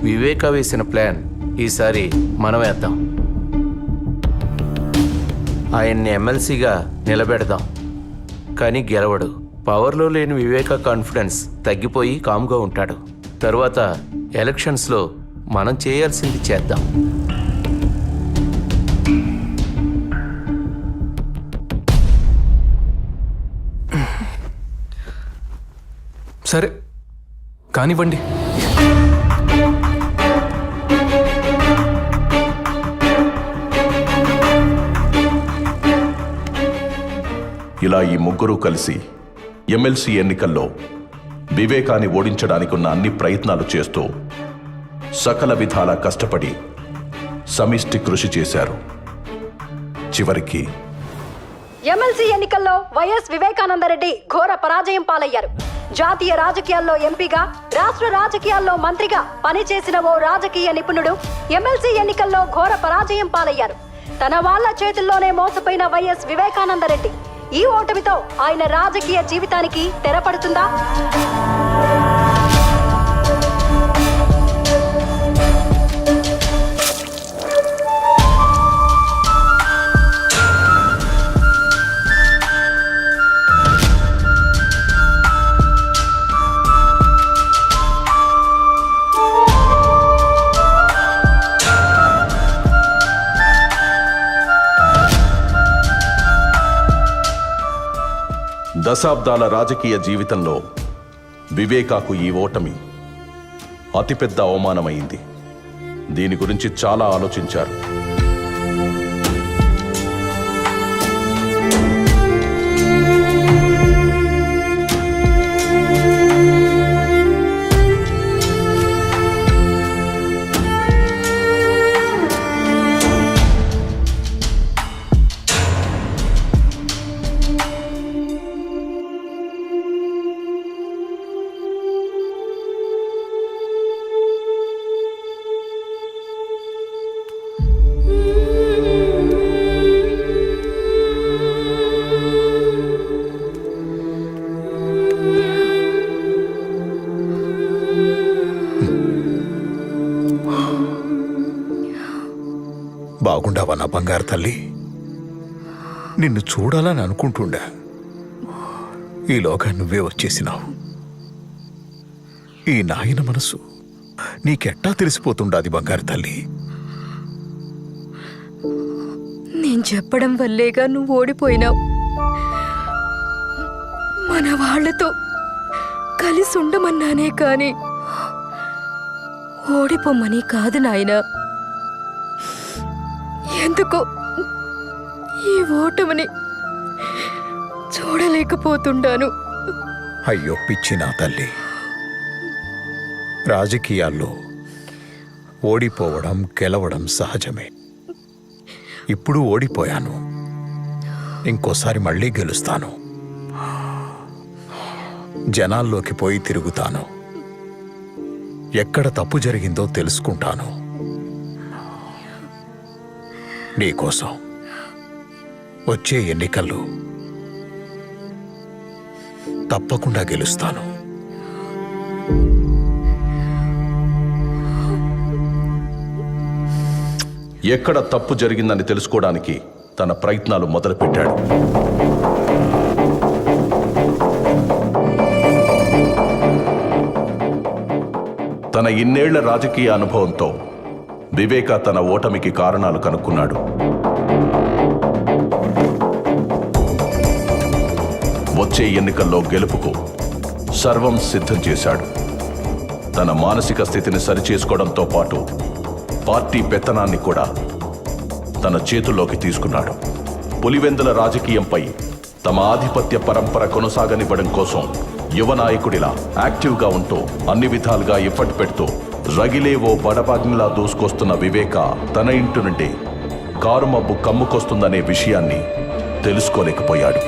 వివేక వేసిన ప్లాన్ ఈసారి మనం వేద్దాం. ఆయన్ని ఎమ్మెల్సీగా నిలబెడదాం, కానీ గెలవడు. పవర్లో లేని వివేక కాన్ఫిడెన్స్ తగ్గిపోయి కామ్గా ఉంటాడు. తరువాత ఎలక్షన్స్లో మనం చేయాల్సింది చేద్దాం. సరే కానివ్వండి. ఇలా ఈ ముగ్గురు కలిసి ఎమ్మెల్సీ ఎన్నికల్లో వివేకాన్ని ఓడించడానికి ఉన్న అన్ని ప్రయత్నాలు చేస్తూ సకల విధాలా కష్టపడి సమిష్టి కృషి చేశారు. చివరికి ఎమ్మెల్సీ ఎన్నికల్లో వైఎస్ వివేకానందరెడ్డి ఘోర పరాజయం పాలయ్యారు. జాతీయ రాజకీయాల్లో ఎంపీగా, రాష్ట్ర రాజకీయాల్లో మంత్రిగా పనిచేసిన ఓ రాజకీయ నిపుణుడు ఎమ్మెల్సీ ఎన్నికల్లో ఘోర పరాజయం పాలయ్యారు. తన వాళ్ల చేతుల్లోనే మోసపోయిన వైఎస్ వివేకానందరెడ్డి ఈ ఓటమితో ఆయన రాజకీయ జీవితానికి తెరపడుతుందా? దశాబ్దాల రాజకీయ జీవితంలో వివేకాకు ఈ ఓటమి అతిపెద్ద అవమానమైంది. దీని గురించి చాలా ఆలోచించారు. బాగుండావా నా బంగారు తల్లి? నిన్ను చూడాలని అనుకుంటుండా, ఈలోగా నువ్వే వచ్చేసినావు. ఈ నాయన మనసు నీకెట్టా తెలిసిపోతుండాది బంగారు తల్లి? నేను చెప్పడం వల్లేగా నువ్వు ఓడిపోయినావు. మన వాళ్లతో కలిసి ఉండమన్నానే కాని ఓడిపోమని కాదు నాయనా. ఎందుకో ఈ ఓటమిని చూడలేకపోతుండాను. అయ్యో పిచ్చి నా తల్లి, రాజకీయాల్లో ఓడిపోవడం గెలవడం సహజమే. ఇప్పుడు ఓడిపోయాను, ఇంకోసారి మళ్ళీ గెలుస్తాను. జనాల్లోకి పోయి తిరుగుతాను, ఎక్కడ తప్పు జరిగిందో తెలుసుకుంటాను. నీకోసం వచ్చే ఎన్నికల్లో తప్పకుండా గెలుస్తాను. ఎక్కడ తప్పు జరిగిందని తెలుసుకోవడానికి తన ప్రయత్నాలు మొదలుపెట్టాడు. తన ఇన్నేళ్ల రాజకీయ అనుభవంతో వివేక తన ఓటమికి కారణాలు కనుక్కున్నాడు. వచ్చే ఎన్నికల్లో గెలుపుకు సర్వం సిద్ధం చేశాడు. తన మానసిక స్థితిని సరిచేసుకోవడంతో పాటు పార్టీ పెత్తనాన్ని కూడా తన చేతుల్లోకి తీసుకున్నాడు. పులివెందుల రాజకీయంపై తమ ఆధిపత్య పరంపర కొనసాగనివ్వడం కోసం యువ నాయకుడిలా యాక్టివ్గా ఉంటూ అన్ని విధాలుగా ఎఫర్ట్ పెడుతూ రగిలే ఓ బడబాగ్నిలా దూసుకొస్తున్న వివేక తన ఇంటి నుండి కారు మబ్బు కమ్ముకొస్తుందనే విషయాన్ని తెలుసుకోలేకపోయాడు.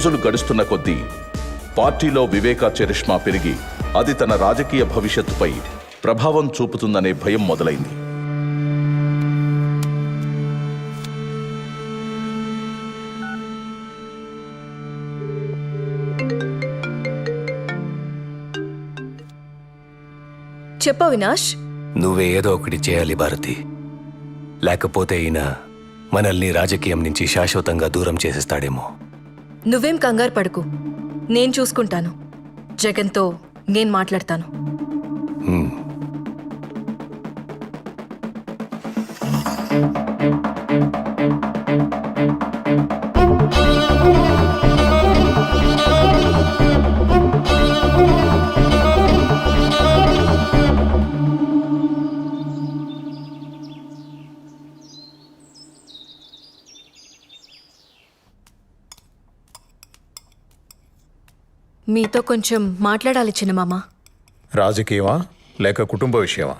రోజులు గడుస్తున్న కొద్దీ పార్టీలో వివేకా చరిష్మా పెరిగి అది తన రాజకీయ భవిష్యత్తుపై ప్రభావం చూపుతుందనే భయం మొదలైంది. చెప్ప అవినాష్. నువ్వే ఏదో ఒకటి చేయాలి భారతి, లేకపోతే ఈయన మనల్ని రాజకీయం నుంచి శాశ్వతంగా దూరం చేసేస్తాడేమో. నువ్వేం కంగారు పడకు, నేను చూసుకుంటాను. జగన్తో నేను మాట్లాడతాను. మీతో కొంచెం మాట్లాడాలి చిన్నమామ. రాజకీయమా లేక కుటుంబ విషయమా?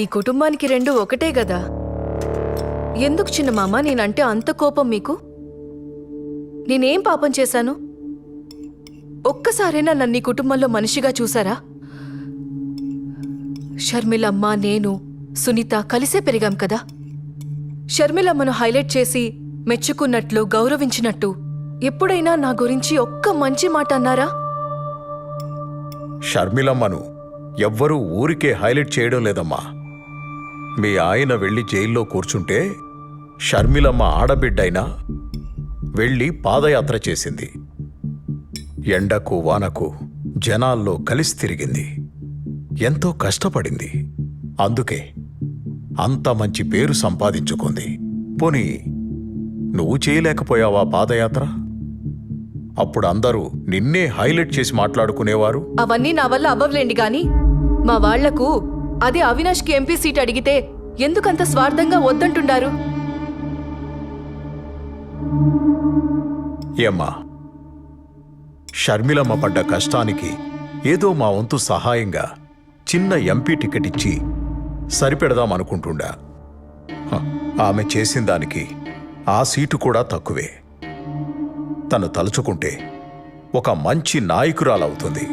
ఈ కుటుంబానికి రెండు ఒకటే గదా. ఎందుకు చిన్నమామ నేనంటే అంత కోపం మీకు? నేనేం పాపం చేశాను? ఒక్కసారైనా నన్ను ఈ కుటుంబంలో మనిషిగా చూసారా? షర్మిలమ్మ, నేను, సునీత కలిసే పెరిగాం కదా. షర్మిలమ్మను హైలైట్ చేసి మెచ్చుకున్నట్లు, గౌరవించినట్టు ఎప్పుడైనా నా గురించి ఒక్క మంచి మాట అన్నారా? షర్మిలమ్మను ఎవ్వరూ ఊరికే హైలైట్ చేయడం లేదమ్మా. మీ ఆయన వెళ్ళి జైల్లో కూర్చుంటే షర్మిలమ్మ ఆడబిడ్డైనా వెళ్ళి పాదయాత్ర చేసింది. ఎండకు వానకు జనాల్లో కలిసి తిరిగింది. ఎంతో కష్టపడింది. అందుకే అంత మంచి పేరు సంపాదించుకుంది. పోనీ నువ్వు చేయలేకపోయావా పాదయాత్ర? అప్పుడు అందరూ నిన్నే హైలైట్ చేసి మాట్లాడుకునేవారు. అవన్నీ నా వల్ల అవ్వలేండి గాని మా వాళ్లకు అదే అవినాష్కి ఎంపీ సీట్ అడిగితే ఎందుకంత స్వార్థంగా వద్దంటుండారు? ఏమ్మా, షర్మిలమ్మ పడ్డ కష్టానికి ఏదో మా వంతు సహాయంగా చిన్న ఎంపీ టికెట్ ఇచ్చి సరిపెడదామనుకుంటుండా. ఆమె చేసిన దానికి ఆ సీటు కూడా తక్కువే. తను తలుచుకుంటే ఒక మంచి నాయకురాలవుతుంది.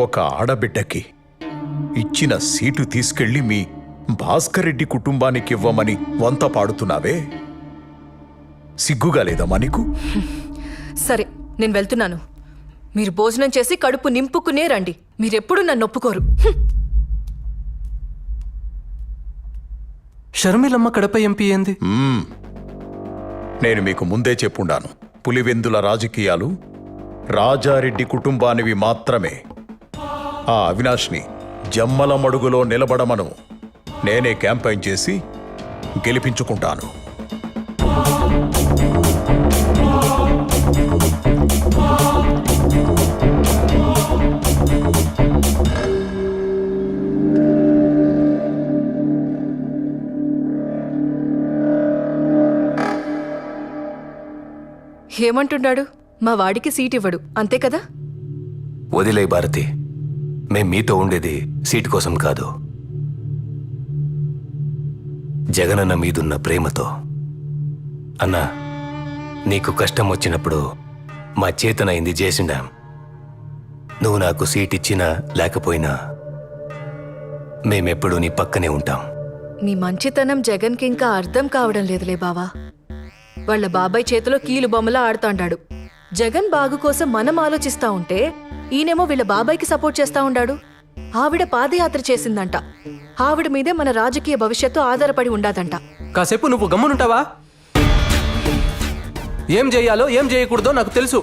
ఒక ఆడబిడ్డకి ఇచ్చిన సీటు తీసుకెళ్లి మీ భాస్కర్ రెడ్డి కుటుంబానికి ఇవ్వమని వంత పాడుతున్నావే, సిగ్గుగా లేదమ్మా నీకు? సరే, నేను వెళ్తున్నాను. మీరు భోజనం చేసి కడుపు నింపుకునే రండి. మీరెప్పుడు నన్ను ఒప్పుకోరు. షర్మిలమ్మ కడప ఎంపీ ఏంది? నేను మీకు ముందే చెప్పుండాను, పులివెందుల రాజకీయాలు రాజారెడ్డి కుటుంబానివి మాత్రమే. ఆ అవినాష్ని జమ్మల మడుగులో నిలబడమను నేనే క్యాంపెయిన్ చేసి గెలిపించుకుంటాను. ఏమంటున్నాడు? మా వాడికి సీట్ ఇవ్వడు, అంతే కదా? వదిలే భారతి, మేం మీతో ఉండేది సీటు కోసం కాదు, జగనన్న మీదున్న ప్రేమతో. అన్నా, నీకు కష్టం వచ్చినప్పుడు మా చేతనైంది చేసిండాం. నువ్వు నాకు సీట్ ఇచ్చినా లేకపోయినా మేమెప్పుడూ నీ పక్కనే ఉంటాం. నీ మంచితనం జగన్కి ఇంకా అర్థం కావడం లేదులే బావా. వాళ్ళ బాబాయ్ చేతిలో కీలు బొమ్మలా ఆడుతాండాడు. జగన్ బాగు కోసం మనం ఆలోచిస్తా ఉంటే ఈయనేమో వీళ్ళ బాబాయ్కి సపోర్ట్ చేస్తా ఉండాడు. ఆవిడ పాదయాత్ర చేసిందంట. ఆవిడ మీదే మన రాజకీయ భవిష్యత్తు ఆధారపడి ఉండాదంట. కాసేపు నువ్వు గమ్మునుంటావా? ఏం చేయాలో ఏం చేయకూడదో నాకు తెలుసు.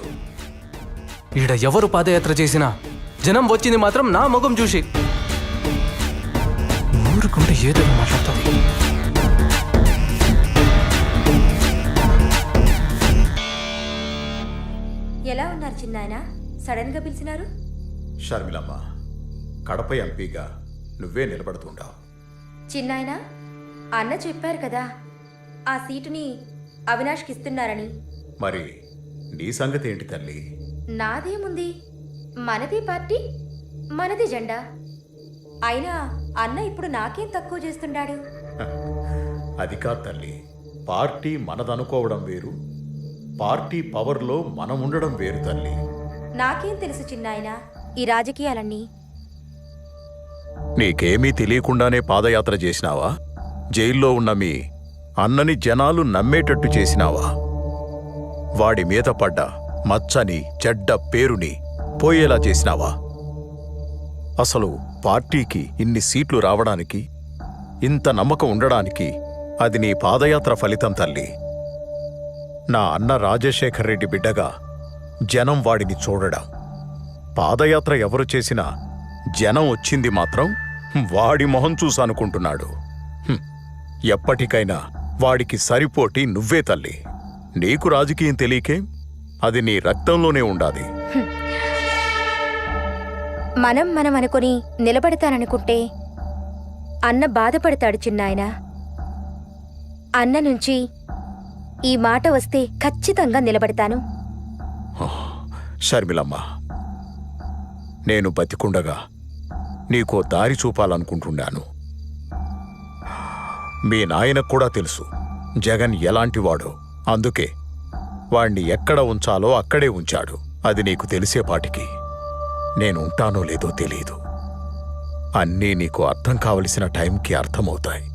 ఈడ ఎవరు పాదయాత్ర చేసినా జనం వచ్చింది మాత్రం నా ముఖం చూసి. ఊరుకుంటే ఏదో మాట్లాడుతుంది. ఎలా ఉన్నారు చిన్నాయన? సడన్ గా పిలిచినారు? షర్మిలమ్మ, కడప ఎంపీగా నువ్వే నిలబడుతుంటావు. చిన్నాయన, అన్న చెప్పారు కదా ఆ సీటుని అవినాష్కి ఇస్తున్నారని. మరి నీ సంగతి ఏంటి తల్లి? నాదేముంది, మనది పార్టీ, మనది జెండా. అయినా అన్న ఇప్పుడు నాకేం తక్కువ చేస్తున్నాడు? అది కాదు తల్లి, పార్టీ మనదనుకోవడం వేరు, పార్టీ పవర్లో మనం ఉండడం వేరు తల్లి. నాకేం తెలుసు చిన్నాయన ఈ రాజకీయాలన్నీ. నీకేమీ తెలియకుండానే పాదయాత్ర చేసినావా? జైల్లో ఉన్న మీ అన్నని జనాలు నమ్మేటట్టు చేసినావా? వాడి మీద పడ్డ మచ్చని చెడ్డ పేరుని పోయేలా చేసినావా? అసలు పార్టీకి ఇన్ని సీట్లు రావడానికి, ఇంత నమ్మకం ఉండడానికి అది నీ పాదయాత్ర ఫలితం తల్లి. నా అన్న రాజశేఖర్ రెడ్డి బిడ్డగా జనం వాడిని చూడడం. పాదయాత్ర ఎవరు చేసినా జనం వచ్చింది మాత్రం వాడి మొహం చూసనుకుంటున్నాడు. ఎప్పటికైనా వాడికి సరిపోటి నువ్వే తల్లి. నీకు రాజకీయం తెలియకే, అది నీ రక్తంలోనే ఉండాది. మనం అనుకుని నిలబడతాననుకుంటే అన్న బాధపడతాడు చిన్నాయన. అన్న నుంచి ఈ మాట వస్తే ఖచ్చితంగా నిలబడతాను. షర్మిలమ్మ, నేను బతికుండగా నీకో దారి చూపాలనుకుంటున్నాను. మీ నాయనకు కూడా తెలుసు జగన్ ఎలాంటివాడో. అందుకే వాణ్ణి ఎక్కడ ఉంచాలో అక్కడే ఉంచాడు. అది నీకు తెలిసేపాటికి నేను ఉంటానో లేదో తెలీదు. అన్నీ నీకు అర్థం కావలసిన టైంకి అర్థమవుతాయి.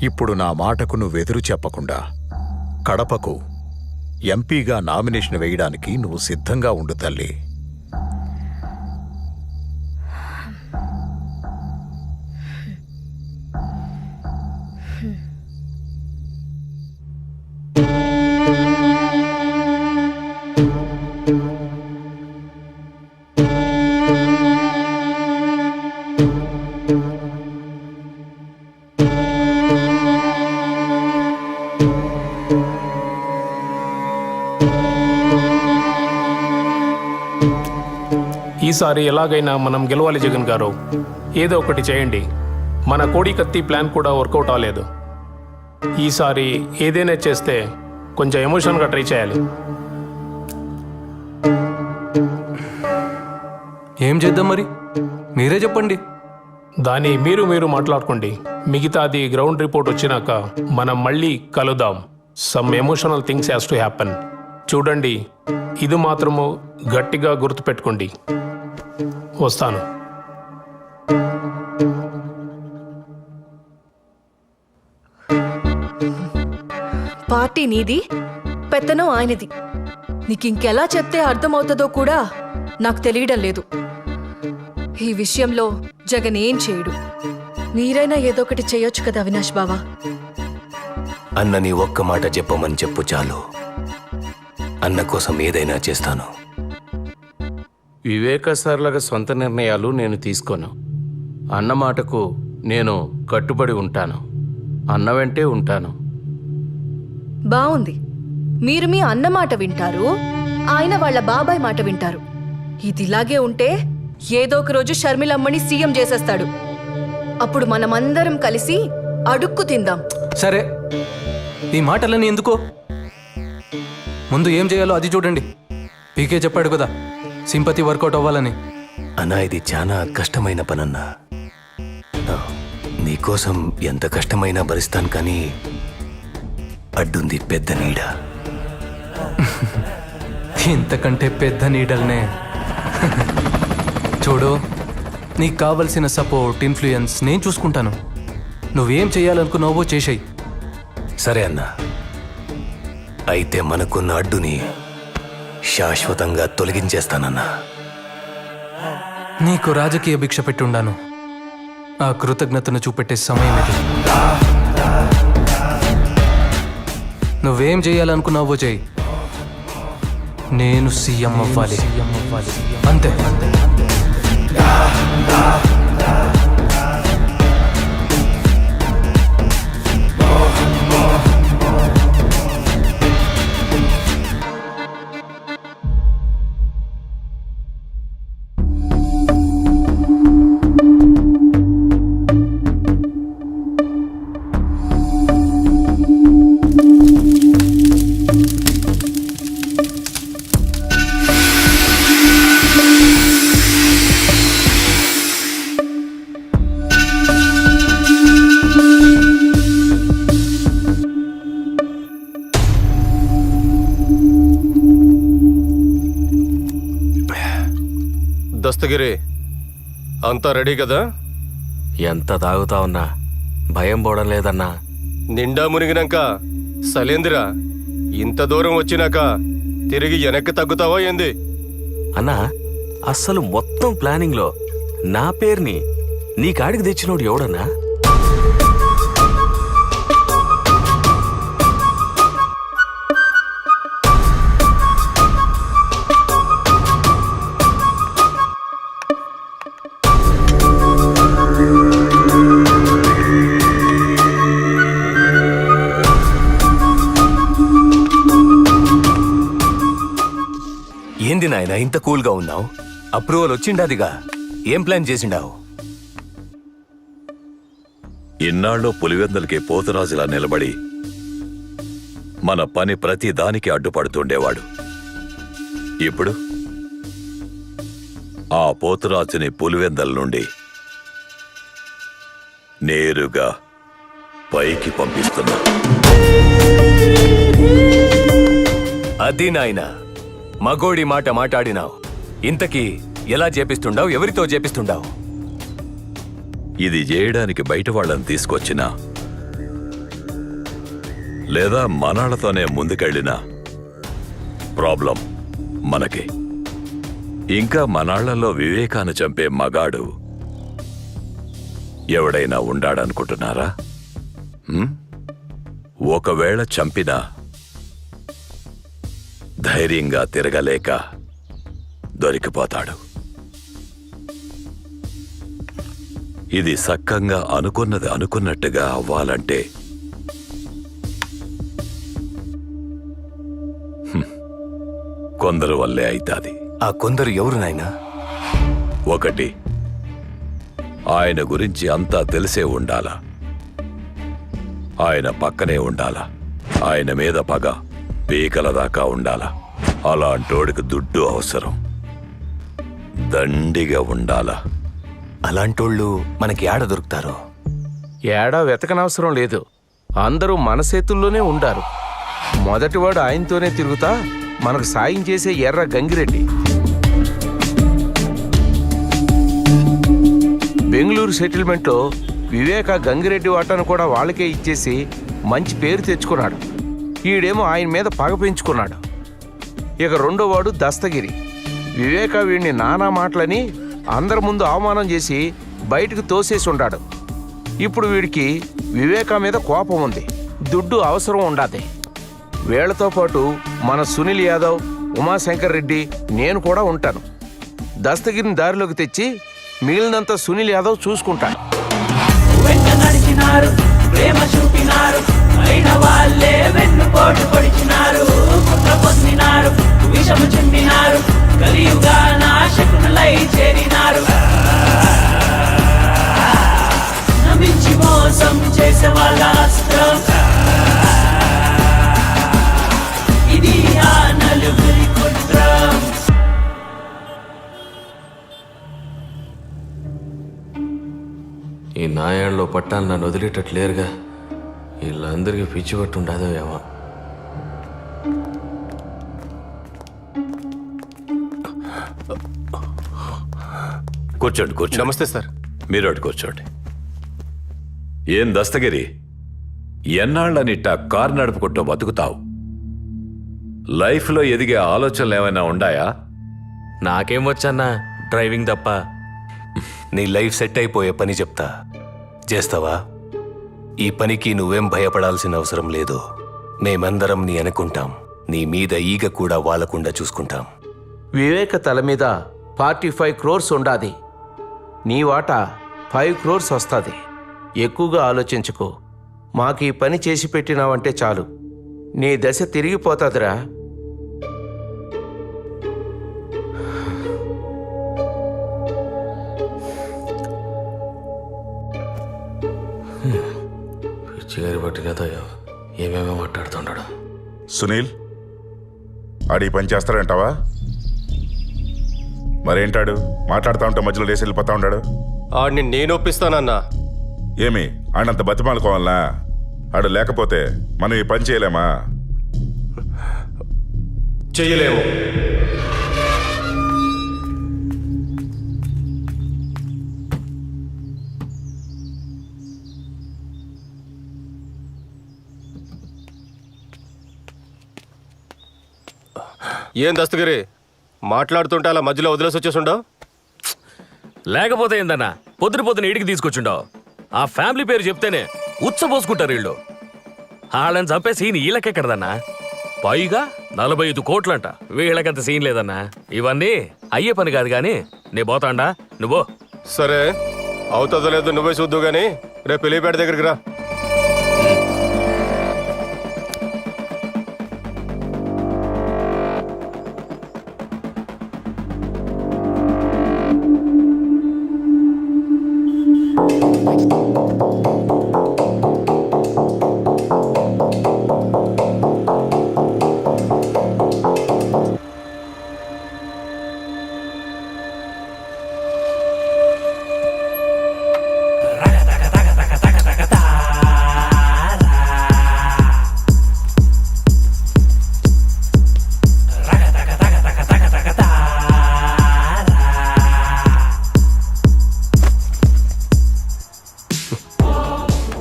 ఇప్పుడు నా మాటకు నువ్వెదురు చెప్పకుండా కడపకు ఎంపీగా నామినేషన్ వేయడానికి నువ్వు సిద్ధంగా ఉండు తల్లి. ఈసారి ఎలాగైనా మనం గెలవాలి జగన్ గారు. ఏదో ఒకటి చేయండి. మన కోడి కత్తి ప్లాన్ కూడా వర్కౌట్ అవ్వలేదు. ఈసారి ఏదైనా చేస్తే కొంచెం ఎమోషన్గా ట్రై చేయాలి. ఏం చేద్దాం మరి, మీరే చెప్పండి. దాన్ని మీరు మాట్లాడుకోండి. మిగతాది గ్రౌండ్ రిపోర్ట్ వచ్చినాక మనం మళ్ళీ కలుద్దాం. Some emotional things has to happen. చూడండి, ఇది మాత్రము గట్టిగా గుర్తుపెట్టుకోండి. వస్తాను. పార్టీ నీది, పెత్తనం ఆయనది. నీకింకెలా చెప్తే అర్థమవుతుందో కూడా నాకు తెలియడం లేదు. ఈ విషయంలో జగన్ ఏం చేయడు. మీరైనా ఏదో ఒకటి చేయొచ్చు కదా అవినాష్ బావా. అన్నని ఒక్క మాట చెప్పమని చెప్పు చాలు. అన్న కోసం ఏదైనా చేస్తాను. వివేక సార్లాగా సొంత నిర్ణయాలు నేను తీసుకోను. అన్న మాటకు నేను కట్టుబడి ఉంటాను. అన్న వెంటే ఉంటాను. బావుంది. మీరు మీ అన్న మాట వింటారు, ఆయన వాళ్ళ బాబాయ్ మాట వింటారు. ఇదిలాగే ఉంటే ఏదో ఒక రోజు షర్మిలమ్మని సీఎం చేసేస్తాడు. అప్పుడు మనమందరం కలిసి అడుక్కు తిందాం. సరే, ఈ మాటలన్నీ ఎందుకో, ముందు ఏం చేయాలో అది చూడండి. పీకే చెప్పాడు కదా సింపతి వర్కౌట్ అవ్వాలని. అన్నా, ఇది చాలా కష్టమైన పనన్నా. నీకోసం ఎంత కష్టమైనా భరిస్తాను, కానీ అడ్డుంది పెద్ద నీడ. ఇంతకంటే పెద్ద నీడల్నే. చూడు, నీకు కావలసిన సపోర్ట్, ఇన్ఫ్లుయెన్స్ నేను చూసుకుంటాను. నువ్వేం చేయాలనుకున్నావో చేసేయి. సరే అన్నా, అయితే మనకున్న అడ్డుని శాశ్వతంగా తొలగించేస్తానన్నా. నీకు రాజకీయ భిక్ష పెట్టుండాను. ఆ కృతజ్ఞతను చూపెట్టే సమయం ఇది. నువ్వేం చేయాలనుకున్నావో చేయి. నేను సీఎం అవ్వాలి, అంతే. దస్తగిరి అంతా రెడీ కదా? ఎంత తాగుతా ఉన్నా భయం పోవడం లేదన్నా. నిండా మునిగినాక సలేంద్ర ఇంత దూరం వచ్చినాక తిరిగి వెనక్కి తగ్గుతావా ఏంది? అన్నా అస్సలు మొత్తం ప్లానింగ్ లో నా పేరుని నీ కాడికి తెచ్చినోడు ఎవడన్నా? ఏంది నాయన ఇంత కూల్గా ఉన్నావు? అప్రూవల్ వచ్చిండాదిగా, ఏం ప్లాన్ చేసిండావు? ఇన్నాళ్ళు పులివెందులకి పోతురాజులా నిలబడి మన పని ప్రతి దానికి అడ్డుపడుతుండేవాడు. ఇప్పుడు ఆ పోతురాజుని పులివెందల నుండి నేరుగా పైకి పంపిస్తున్నా. అది నాయన మగోడి మాట మాట్లాడినావు. ఇంతకీ ఎలా చేపిస్తుండావు? ఎవరితో చేపిస్తుండావు? ఇది చేయడానికి బయట వాళ్ళని తీసుకొచ్చినా లేదా మనాళ్లతోనే ముందుకెళ్ళినా ప్రాబ్లం మనకి. ఇంకా మనాళ్లలో వివేకాన్ని చంపే మగాడు ఎవడైనా ఉండాడనుకుంటున్నారా? ఒకవేళ చంపినా ధైర్యంగా తిరగలేక దొరికిపోతాడు. ఇది సక్కంగా అనుకున్నది అనుకున్నట్టుగా అవ్వాలంటే కొందరు వల్లే అయితాది. ఆ కొందరు ఎవరు నాయనా? ఒకటి, ఆయన గురించి అంతా తెలిసే ఉండాలా, ఆయన పక్కనే ఉండాలా, ఆయన మీద పగ పీకల దాకా ఉండాలా. అలాంటోడికి దుడ్డు అవసరం, దండిగా ఉండాలా. అలాంటోళ్ళు మనకి ఏడ దొరుకుతారో? ఏడా వెతకనవసరం లేదు, అందరూ మన చేతుల్లోనే ఉండారు. మొదటివాడు ఆయనతోనే తిరుగుతా మనకు సాయం చేసే ఎర్ర గంగిరెడ్డి. బెంగళూరు సెటిల్మెంట్లో వివేక గంగిరెడ్డి వాటాను కూడా వాళ్ళకే ఇచ్చేసి మంచి పేరు తెచ్చుకున్నాడు. ఈడేమో ఆయన మీద పగ పెంచుకున్నాడు. ఇక రెండోవాడు దస్తగిరి. వివేక వీడిని నానా మాటలని అందరి ముందు అవమానం చేసి బయటకు తోసేసి ఉంటాడు. ఇప్పుడు వీడికి వివేక మీద కోపం ఉంది, దుడ్డు అవసరం ఉండాది. వీళ్లతో పాటు మన సునీల్ యాదవ్, ఉమాశంకర్ రెడ్డి, నేను కూడా ఉంటాను. దస్తగిరిని దారిలోకి తెచ్చి మిగిలినంత సునీల్ యాదవ్ చూసుకుంటాడు. ప్రేమ చూపినారు, అయిన వాళ్ళే వెన్నుపోటు పొడిచినారు, కుట్ర పొందినారు, విషము చిందినారు, కలియుగా నాశకులై చేరినారు. నమ్మించి మోసం చేసే వాళ్ళ అస్త్రం ఇది, ఆ నలుగురి కుట్రం. ఈ నాయాళ్ళలో పట్టాలు నన్ను వదిలేటట్లేరుగా. వీళ్ళందరికీ పిచ్చి పట్టుండదో ఏమో. కూర్చోండి కూర్చోండి. నమస్తే సార్. మీరు అటు కూర్చోండి. ఏం దస్తగిరి, ఎన్నాళ్ళనిట్ట కారు నడుపుకుంటూ బతుకుతావు? లైఫ్లో ఎదిగే ఆలోచనలు ఏమైనా ఉండాయా? నాకేం వచ్చన్నా డ్రైవింగ్ తప్ప. నీ లైఫ్ సెట్ అయిపోయే పని చెప్తా, చేస్తావా? ఈ పనికి నువ్వేం భయపడాల్సిన అవసరం లేదు. మేమందరం నీ అనుకుంటాం, నీ మీద ఈగ కూడా వాలకుండా చూసుకుంటాం. వివేక తల మీద 45 crores ఉండాది. నీ వాటా 5 crores వస్తుంది. ఎక్కువగా ఆలోచించుకో. మాకు ఈ పని చేసి పెట్టినావంటే చాలు, నీ దశ తిరిగిపోతుందిరా. పిచ్చిగారి పట్టినదో ఏమేమో మాట్లాడుతున్నాడు. సునీల్, ఆడి పని చేస్తాడంటావా? మరేంటాడు మాట్లాడుతూ ఉంటే మధ్యలో లేసి వెళ్ళిపోతా ఉన్నాడు? ఆడిని నేను ఒప్పిస్తానన్నా. ఏమి ఆడంత బతిమాలుకోవాలనా? ఆడు లేకపోతే మనం ఈ పని చేయలేమా? చెయ్యలేము. ఏం దస్తగిరి మాట్లాడుతుంటే అలా మధ్యలో వదిలేసి వచ్చేసుండవు? లేకపోతే ఏందన్నా పొద్దున ఇంటికి తీసుకొచ్చుండవు. ఆ ఫ్యామిలీ పేరు చెప్తేనే ఉచ్చబోసుకుంటారు వీళ్ళు. వాళ్ళని చంపే సీన్ వీళ్ళకెక్కడదన్నా. పైగా 45 కోట్లంట. వీళ్ళకంత సీన్ లేదన్నా. ఇవన్నీ అయ్యే పని కాదు గాని నే పోతాండా, నువ్వు. సరే, అవుతుందో లేదో నువ్వే చూద్దు గాని రేపు పెళ్లిపేట దగ్గరికి రా.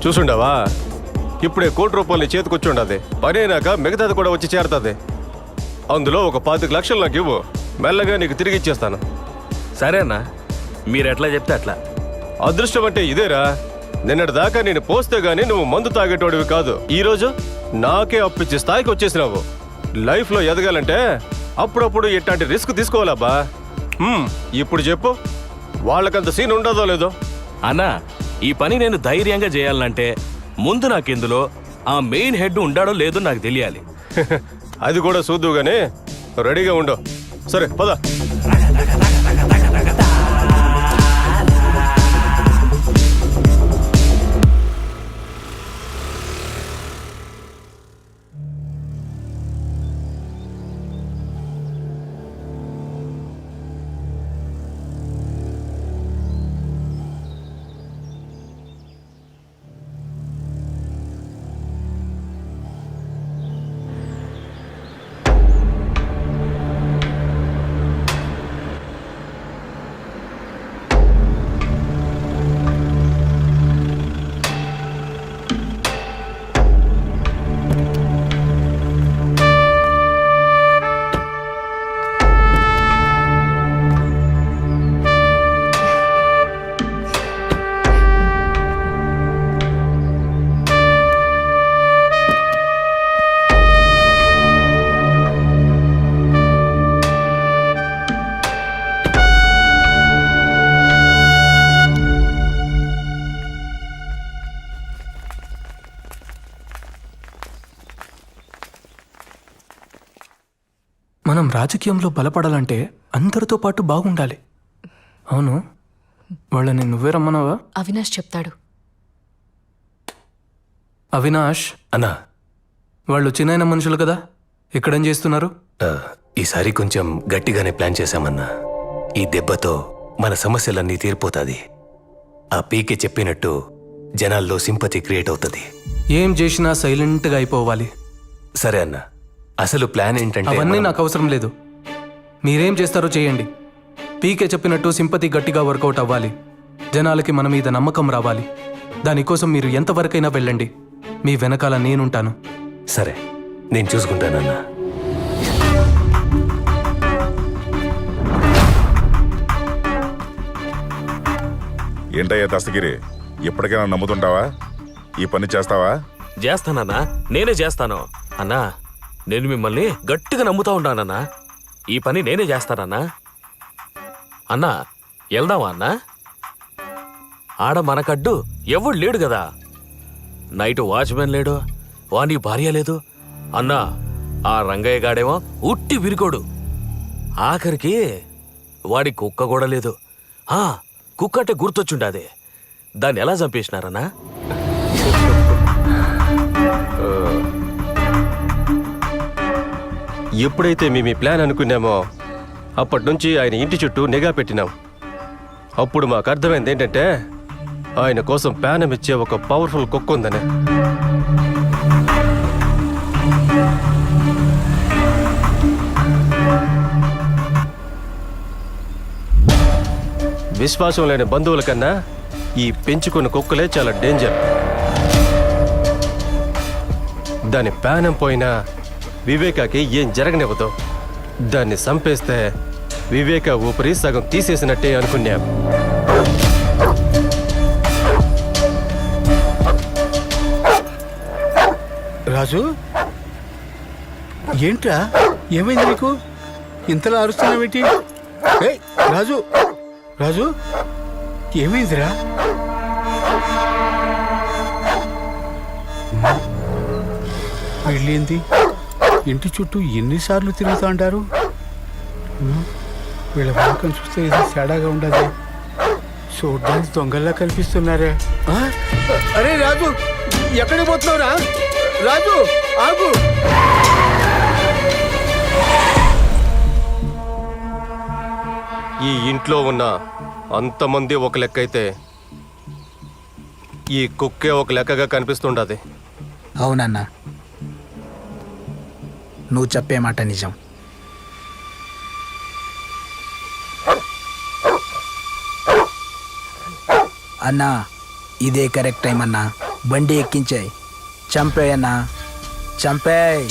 చూసుండవా? ఇప్పుడే ₹1 చేతికొచ్చి ఉండదు. పని అయినాక మిగతాది కూడా వచ్చి చేరుతుంది. అందులో ఒక 25 లక్షలు నాకు ఇవ్వు, మెల్లగా నీకు తిరిగి ఇచ్చేస్తాను. సరే అన్నా, మీరెట్లా చెప్తే అట్లా. అదృష్టం అంటే ఇదేరా. నిన్నటి దాకా నేను పోస్తే గానీ నువ్వు మందు తాగేటోడివి కాదు. ఈ రోజు నాకే అప్పిచ్చే స్థాయికి వచ్చేసినావు. లైఫ్లో ఎదగాలంటే అప్పుడప్పుడు ఇట్లాంటి రిస్క్ తీసుకోవాలబ్బా. ఇప్పుడు చెప్పు, వాళ్ళకంత సీన్ ఉండదో లేదో? అన్నా, ఈ పని నేను ధైర్యంగా చేయాలంటే ముందు నాకెందులో ఆ మెయిన్ హెడ్ ఉండాడో లేదో నాకు తెలియాలి. అది కూడా చూద్దు గానీ రెడీగా ఉండు. సరే పద. మనం రాజకీయంలో బలపడాలంటే అందరితో పాటు బాగుండాలి. అవును, వాళ్ళని నువ్వే రమ్మన్నావా? అవినాష్ చెప్తాడు. అవినాష్ అన్నా, వాళ్ళు చిన్న మనుషులు కదా, ఇక్కడేం చేస్తున్నారు? ఈసారి కొంచెం గట్టిగానే ప్లాన్ చేశామన్నా. ఈ దెబ్బతో మన సమస్యలన్నీ తీరిపోతాది. ఆ పీకే చెప్పినట్టు జనాల్లో సింపతి క్రియేట్ అవుతుంది. ఏం చేసినా సైలెంట్గా అయిపోవాలి. సరే అన్నా, అసలు ప్లాన్ ఏంటంటే అవన్నీ నాకు అవసరం లేదు. మీరేం చేస్తారో చేయండి. పీకే చెప్పినట్టు సింపతి గట్టిగా వర్కౌట్ అవ్వాలి. జనాలకి మన మీద నమ్మకం రావాలి. దానికోసం మీరు ఎంతవరకైనా వెళ్ళండి. మీ వెనకాల నేనుంటాను. సరే, నేను చూసుకుంటానన్నా. ఏంటయ్యా దస్తగిరి, ఎప్పటికైనా నమ్ముతుంటావా? ఈ పని చేస్తావా? చేస్తానన్నా, నేనే చేస్తాను. అన్నా, నేను మిమ్మల్ని గట్టిగా నమ్ముతా ఉంటానన్నా. ఈ పని నేనే చేస్తానన్నా. అన్నా, వెళ్దామా అన్నా? ఆడ మనకడ్డు ఎవడు లేడు కదా. నైట్ వాచ్మెన్ లేడు, వాని భార్య లేదు. అన్నా, ఆ రంగయ్య గాడేమో ఉట్టి విరికోడు. ఆఖరికి వాడి కుక్క కూడా లేదు. కుక్క అంటే గుర్తొచ్చుండాది. దాన్ని ఎలా చంపేసినారన్నా? ఎప్పుడైతే మేము ఈ ప్లాన్ అనుకున్నామో అప్పటి నుంచి ఆయన ఇంటి చుట్టూ నిఘా పెట్టినాం. అప్పుడు మాకు అర్థమైంది ఏంటంటే ఆయన కోసం ప్యానం ఇచ్చే ఒక పవర్ఫుల్ కుక్క ఉందని. విశ్వాసం లేని బంధువుల కన్నా ఈ పెంచుకున్న కుక్కలే చాలా డేంజర్. దాని ప్యానం పోయినా వివేకాకి ఏం జరగనివ్వదు. దాన్ని చంపేస్తే వివేక ఊపిరి సగం తీసేసినట్టే అనుకున్నాం. రాజు, ఏంట్రా, ఏమైంది నీకు? ఇంతలా అరుస్తున్నావేంటి? ఏయ్ రాజు, రాజు, ఏమైందిరా? వెళ్ళింది ఇంటి చుట్టూ ఎన్నిసార్లు తిరుగుతూ అంటారు? వీళ్ళ వాకం చూస్తే ఇది తేడాగా ఉండదు. చూడ్డానికి దొంగల్లా కనిపిస్తున్నారే. అరే రాజు, ఎక్కడికి పోతున్నావురా? రాజు ఆగు. ఈ ఇంట్లో ఉన్న అంతమంది ఒక లెక్క అయితే ఈ కుక్కే ఒక లెక్కగా కనిపిస్తుండది. అవునన్నా, నువ్వు చెప్పే మాట నిజం. అన్నా, ఇదే కరెక్ట్ టైం అన్నా. బండి ఎక్కించాయి, చంపేయన్నా, చంపేయ్.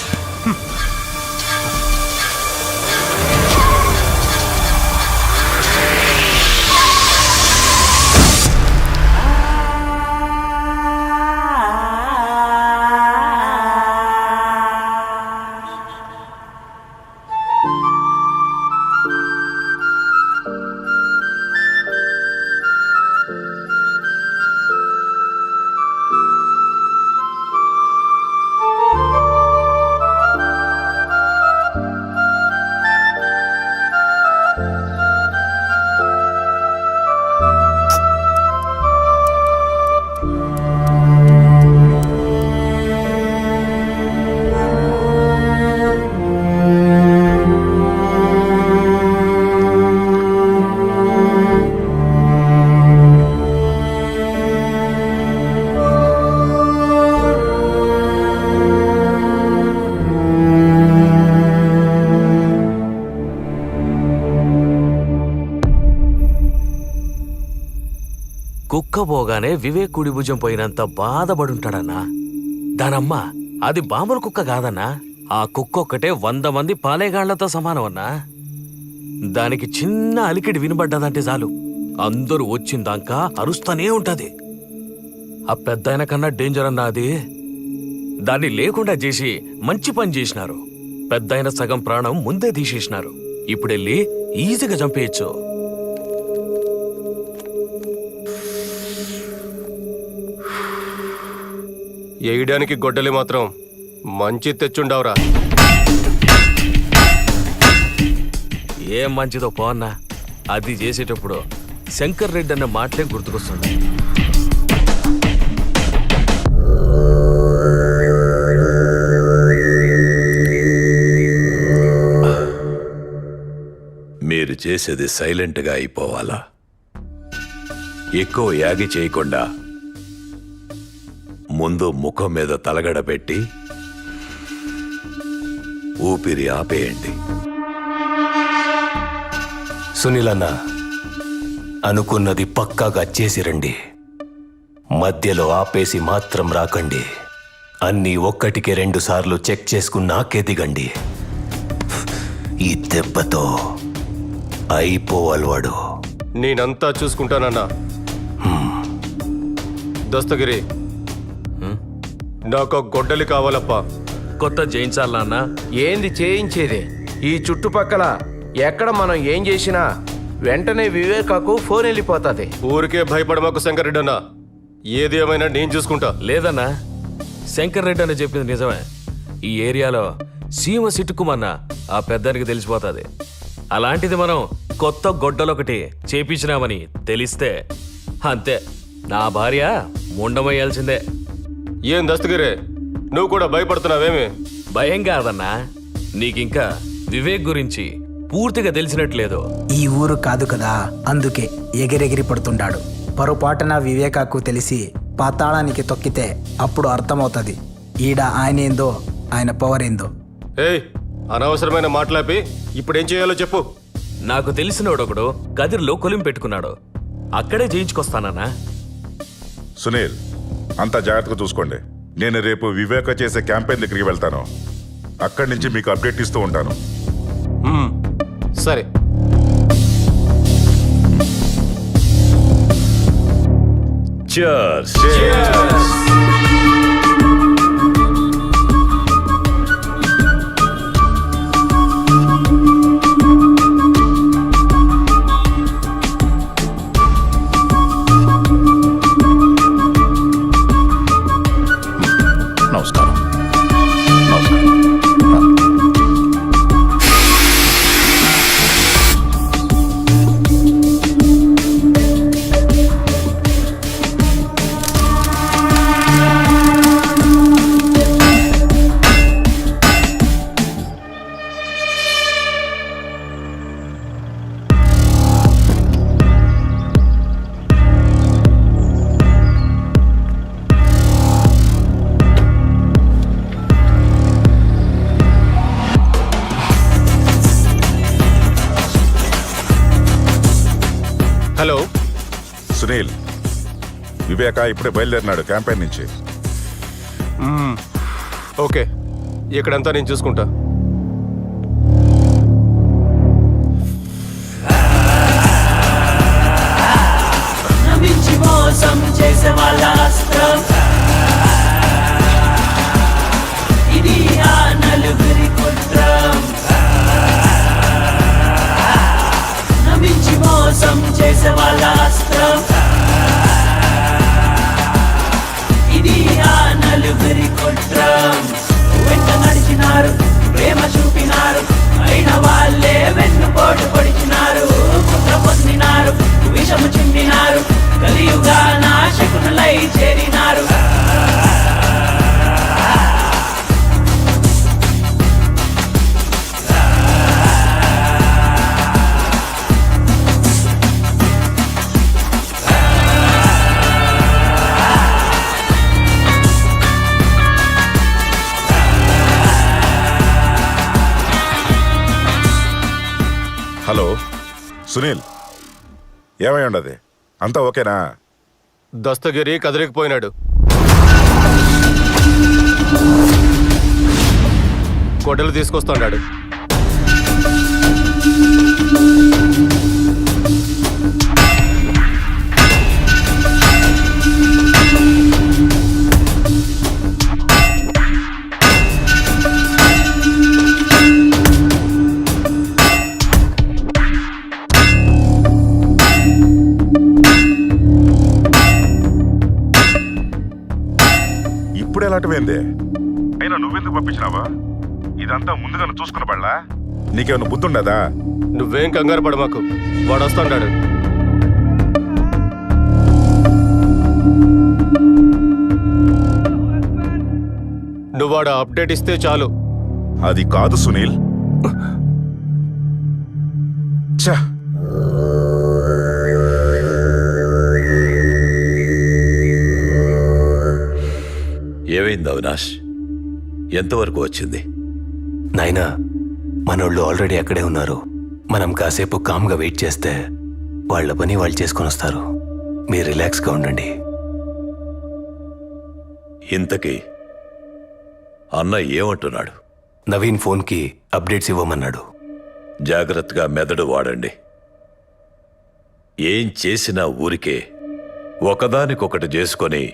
కుక్క పోగానే వివేక్ కుడి భుజం పోయినంత బాధపడుంటాడన్నా. దానమ్మ అది బాంబుల కుక్క కాదన్నా. ఆ కుక్క ఒక్కటే 100 మంది పాలేగాళ్లతో సమానం అన్నా. దానికి చిన్న అలికిడి వినబడ్డదంటే చాలు అందరూ వచ్చిందాకా అరుస్తూనే ఉంటది. ఆ పెద్దాయన కన్నా డేంజర్ అన్నా అది. దాన్ని లేకుండా చేసి మంచి పని చేసినారు. పెద్దాయన సగం ప్రాణం ముందే తీసేసినారు. ఇప్పుడెళ్ళి ఈజీగా చంపేయచ్చు. వేయడానికి గొడ్డలి మాత్రం మంచి తెచ్చుండవురా. ఏం మంచిదో పోన్నా. అది చేసేటప్పుడు శంకర్ రెడ్డి అన్న మాటలే గుర్తుకొస్తుంది. మీరు చేసేది సైలెంట్గా అయిపోవాలా? ఎక్కువ యాగి చేయకుండా ముందు ముఖం మీద తలగడ పెట్టి ఊపిరి ఆపేయండి. సునీల్ అన్న, అనుకున్నది పక్కాగా చేసి రండి. మధ్యలో ఆపేసి మాత్రం రాకండి. అన్నీ 1కి 2 సార్లు చెక్ చేసుకున్నాకే దిగండి. ఈ దెబ్బతో అయిపోవాలి వాడు. నేనంతా చూసుకుంటానన్నా. దస్తగిరి, నాకు గొడ్డలి కావాలప్పా. కొత్త చేయించాలా అన్న? ఏంది చేయించేది? ఈ చుట్టుపక్కల ఎక్కడ మనం ఏం చేసినా వెంటనే వివేకాకు ఫోన్ వెళ్ళిపోతుంది. ఊరికే భయపడమాకు శంకర్ రెడ్డి అన్న. ఏది ఏమైనా నేను చూసుకుంటా. లేదన్నా, శంకర్ రెడ్డి అని చెప్పింది నిజమే. ఈ ఏరియాలో సీమ సిట్టుకుమన్నా ఆ పెద్దానికి తెలిసిపోతుంది. అలాంటిది మనం కొత్త గొడ్డలొకటి చేపించినామని తెలిస్తే అంతే, నా భార్య ముండమయ్యాల్సిందే. ఏం దస్తగిరే, నువ్వు కూడా భయపడుతున్నావేమి? భయం కాదన్నా, నీకింకా వివేక్ గురించి పూర్తిగా తెలిసినట్లేదు. ఈ ఊరు కాదు కదా, అందుకే ఎగిరెగిరి పడుతుంటాడు. పొరపాటున వివేకాకు తెలిసి పాతాళానికి తొక్కితే అప్పుడు అర్థమవుతుంది ఈడ ఆయన ఏందో, ఆయన పవర్ ఏందో. ఏయ్, అనవసరమైన మాట్లాపి ఇప్పుడేం చేయాలో చెప్పు. నాకు తెలిసినోడొకడు గదిలో కొలిం పెట్టుకున్నాడు. అక్కడే చేయించుకొస్తానన్నా. సునీల్, అంతా జాగ్రత్తగా చూసుకోండి. నేను రేపు వివేక చేసే క్యాంపెయిన్ దగ్గరికి వెళ్తాను. అక్కడి నుంచి మీకు అప్డేట్ ఇస్తూ ఉంటాను. సరే. Cheers. నమస్కారం. నమస్కారం. హలో సునీల్, వివేక ఇప్పుడే బయలుదేరినాడు క్యాంపెయిన్ నుంచి. ఓకే, ఇక్కడంతా నేను చూసుకుంటా. నమ్మించి మోసం చేసే వాళ్ళ అస్త్రం ఇది ఆ నలుగురి కుట్రం. నమ్మించి మోసం చేసే వాళ్ళ అస్త్రం ఇది ఆ నలుగురి కుట్రం. వెంట నడిచినారు, ప్రేమ చూపినారు, అయిన వాళ్ళే వెన్నుపోటు పొడిచినారు. కుట్ర పొందినారు, విషము చిందినారు, కలియుగా నాశకునులై చేరినారు. హలో సునీల్, ఏమై ఉండదు? అంతా ఓకేనా? దస్తగిరి కదిలికిపోయినాడు. గొడ్డలు తీసుకొస్తున్నాడు. ఇప్పుడు ఎలాంటివేంది? అయినా నువ్వెందుకు పంపించినావా? ఇదంతా ముందుగా చూసుకున్న పడలా? నీకేమైనా బుద్ధి ఉండదా? నువ్వేం కంగారు పడ మాకు, వాడు వస్తాడు. నువ్వు వాడు అప్డేట్ ఇస్తే చాలు. అది కాదు సునీల్. ఛ! ఏమైంది అవినాష్? ఎంతవరకు వచ్చింది? నాయనా, మనోళ్ళు ఆల్రెడీ అక్కడే ఉన్నారు. మనం కాసేపు కామ్గా వెయిట్ చేస్తే వాళ్ళ పని వాళ్ళు చేసుకొని వస్తారు. మీరు రిలాక్స్గా ఉండండి. ఇంతకీ అన్న ఏమంటున్నాడు? నవీన్ ఫోన్కి అప్డేట్స్ ఇవ్వమన్నాడు. జాగ్రత్తగా మెదడు వాడండి. ఏం చేసినా ఊరికే ఒకదానికొకటి చేసుకొని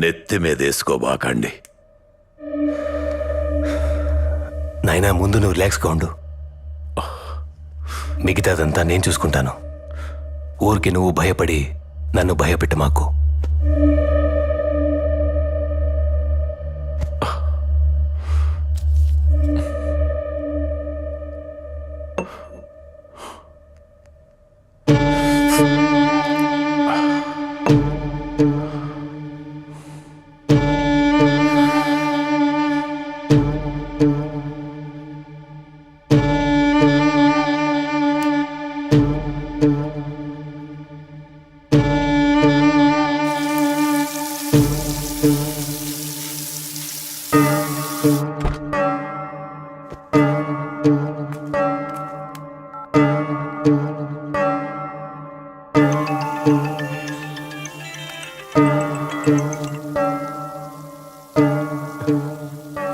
నెత్తి మీదేసుకోబాకండి. నాయనా, ముందు నువ్వు రిలాక్స్గా ఉండు. మిగతాదంతా నేను చూసుకుంటాను. ఊరికి నువ్వు భయపడి నన్ను భయపెట్ట మాకు.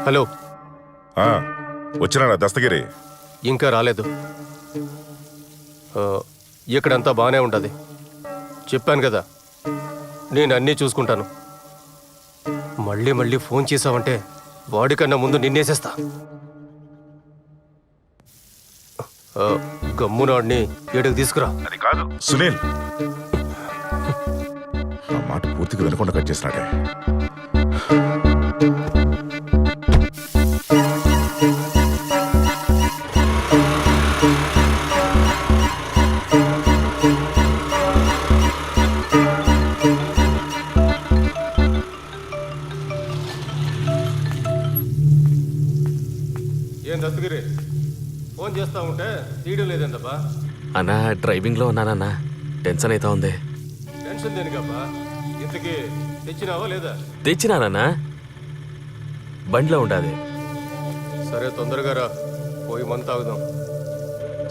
హలో, వచ్చినాడా దస్తగిరి? ఇంకా రాలేదు. ఇక్కడంతా బాగానే ఉంటుంది. చెప్పాను కదా, నేను అన్నీ చూసుకుంటాను. మళ్ళీ మళ్ళీ ఫోన్ చేసావంటే వాడికన్నా ముందు నిన్నేసేస్తా. గమ్మునాడిని ఏడుకు తీసుకురా. అది కాదు సునీల్, ఆ మాట పూర్తిగా వినకుండా కట్ చేసినాడే. ఏం దస్తగిరి, ఫోన్ చేస్తా ఉంటే తీయడం లేదేందబ్బా? అన్నా డ్రైవింగ్లో ఉన్నానన్నా, టెన్షన్ అవుతా ఉంది. టెన్షన్ దేనికబ్బా? ఇంతకీ తెచ్చినావా లేదా? తెచ్చినానన్నా, బండిలో ఉండాది. సరే తొందరగా రా, పోయి మంత తాగుదాం.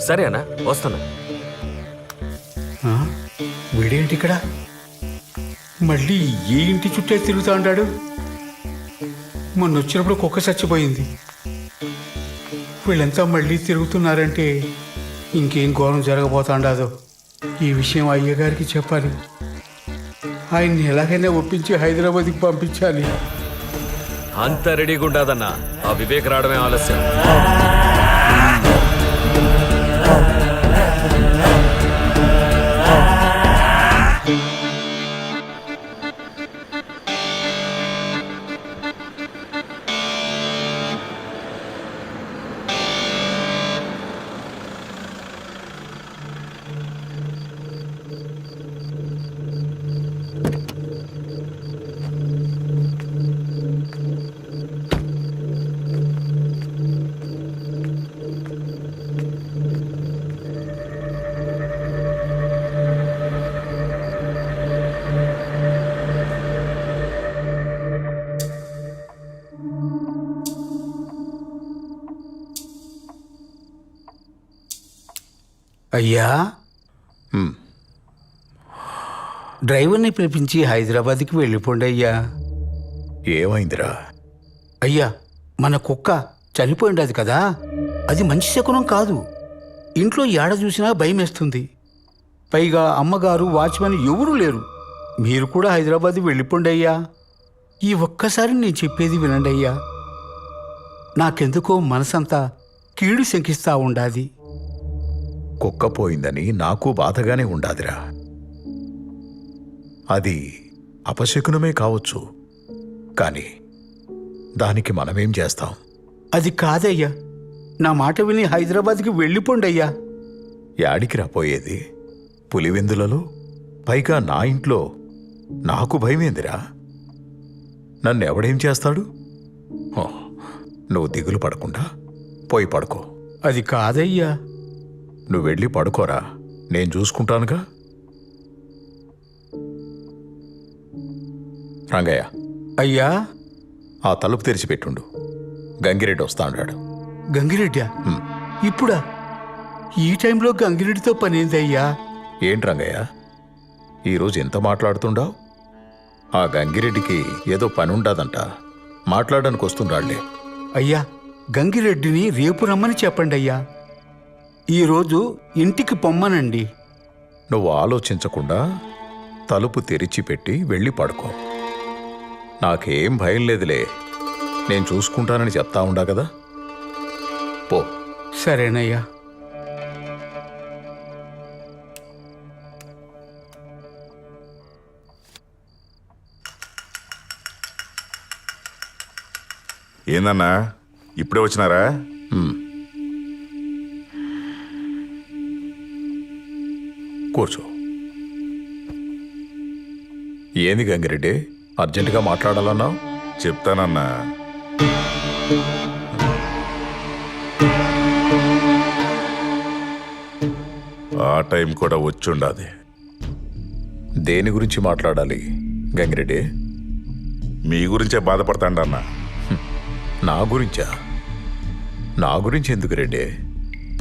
సరే అన్నా, వస్తాను. వీడేంటి ఇక్కడ? మళ్ళీ ఏ ఇంటి చుట్టే తిరుగుతూ ఉంటాడు? మొన్న వచ్చినప్పుడు కుక్క చచ్చిపోయింది. వీళ్ళంతా మళ్ళీ తిరుగుతున్నారంటే ఇంకేం ఘోరం జరగబోతాండాదో. ఈ విషయం అయ్యగారికి చెప్పాలి. ఆయన్ని ఎలాగైనా ఒప్పించి హైదరాబాద్కి పంపించాలి. అంత రెడీగా ఉండదన్నా, ఆ వివేక్ రావడమే ఆలస్యం. అయ్యా, డ్రైవర్ని పిలిపించి హైదరాబాద్కి వెళ్ళిపోండి అయ్యా. ఏమైందిరా? అయ్యా, మన కుక్క చనిపోయిండది కదా, అది మంచి శకునం కాదు. ఇంట్లో ఏడ చూసినా భయం వేస్తుంది. పైగా అమ్మగారు, వాచ్మెన్ ఎవరూ లేరు. మీరు కూడా హైదరాబాద్ వెళ్ళిపోండి అయ్యా. ఈ ఒక్కసారి నేను చెప్పేది వినండి అయ్యా. నాకెందుకో మనసంతా కీడు శంకిస్తా ఉండాది. కుక్క పోయిందని నాకు బాధగానే ఉండాదిరా. అది అపశకునమే కావచ్చు, కానీ దానికి మనమేం చేస్తాం? అది కాదయ్యా, నా మాట విని హైదరాబాద్కి వెళ్ళిపోండి అయ్యా. యాడికి రాపోయేది? పులివెందులలో, పైగా నా ఇంట్లో. నాకు భయమేందిరా? నన్నెవడేం చేస్తాడు? హో, నువ్వు దిగులు పడకుండా పోయి పడుకో. అది కాదయ్యా. నువ్వు వెళ్ళి పడుకోరా, నేను చూసుకుంటానుగా. రంగయ్య, అయ్యా, ఆ తలుపు తెరిచిపెట్టుండు. గంగిరెడ్డి వస్తా అన్నాడు. గంగిరెడ్డా? ఇప్పుడా? ఈ టైంలో గంగిరెడ్డితో పనేందయ్యా? ఏంటి రంగయ్య, ఈరోజు ఎంత మాట్లాడుతుండావు? ఆ గంగిరెడ్డికి ఏదో పని ఉండదంట, మాట్లాడడానికి వస్తుండాళ్లే. అయ్యా, గంగిరెడ్డిని రేపు రమ్మని చెప్పండి అయ్యా. ఈరోజు ఇంటికి పొమ్మనండి. నువ్వు ఆలోచించకుండా తలుపు తెరిచిపెట్టి వెళ్ళి పడుకో. నాకేం భయం లేదులే, నేను చూసుకుంటానని చెప్తా ఉండా కదా. పో. సరేనయ్యా. ఏందన్నా ఇప్పుడే వచ్చినారా? కూర్చో. ఏంది గంగిరెడ్డి, అర్జెంటుగా మాట్లాడాలన్నావు? చెప్తానన్నా. ఆ టైం కూడా వచ్చుండాది. దేని గురించి మాట్లాడాలి గంగిరెడ్డి? మీ గురించే బాధపడతాండన్నా. నా గురించా? నా గురించి ఎందుకు రెడ్డి?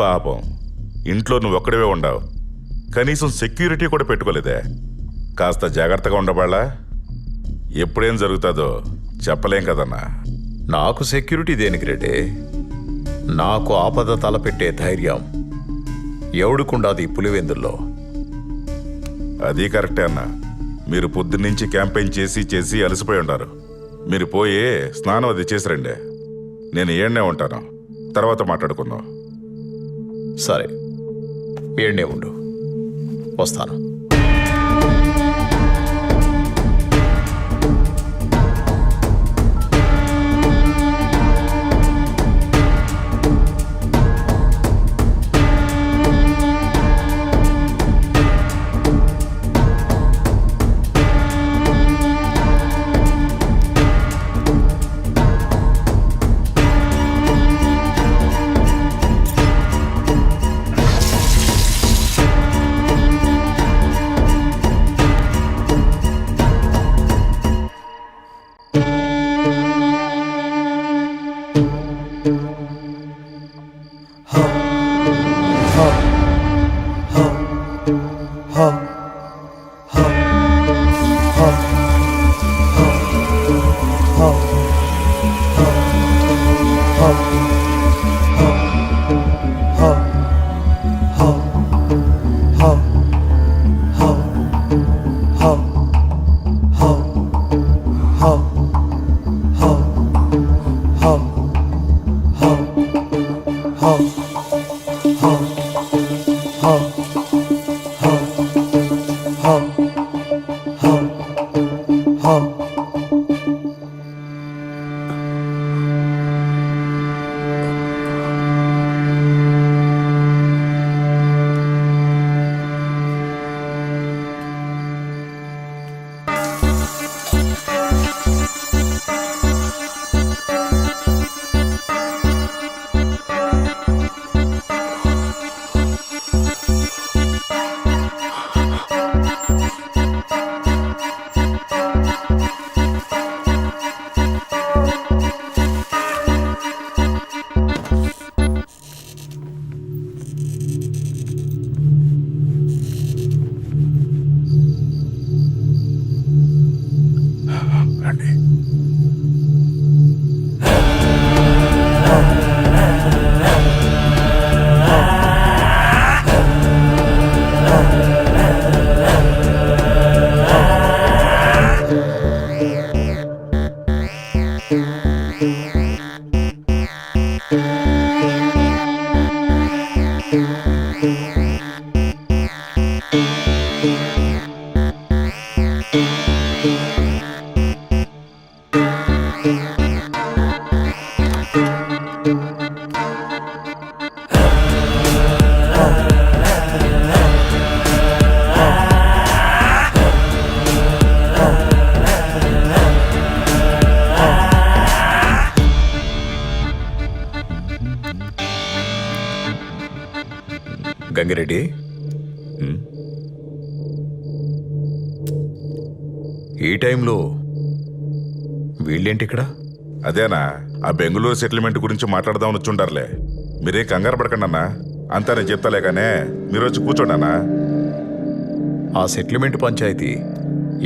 పాపం, ఇంట్లో నువ్వు ఒక్కడివే ఉండవు, కనీసం సెక్యూరిటీ కూడా పెట్టుకోలేదే. కాస్త జాగ్రత్తగా ఉండబాళ్ళా? ఎప్పుడేం జరుగుతుందో చెప్పలేం కదన్నా. నాకు సెక్యూరిటీ దేనికి రెడ్డి? నాకు ఆపద తలపెట్టే ధైర్యం ఎవడుకుండాది పులివెందుల్లో. అది కరెక్టే అన్న. మీరు పొద్దున్నుంచి క్యాంపెయిన్ చేసి అలసిపోయి ఉంటారు. మీరు పోయి స్నానం అది చేసి రండి. నేను ఏడ్నే ఉంటాను, తర్వాత మాట్లాడుకుందాం. సరే, ఏడ్నే ఉండు, వస్తాను. గంగిరెడ్డి, ఈ టైంలో వీళ్ళేంటి ఇక్కడ? అదేనా, ఆ బెంగళూరు సెటిల్మెంట్ గురించి మాట్లాడదామని వచ్చుంటారులే. మీరే కంగారు పడకండి అన్నా, అంతా నేను చెప్తాలే కానీ మీరు వచ్చి కూర్చోండి అన్నా. ఆ సెటిల్మెంట్ పంచాయతీ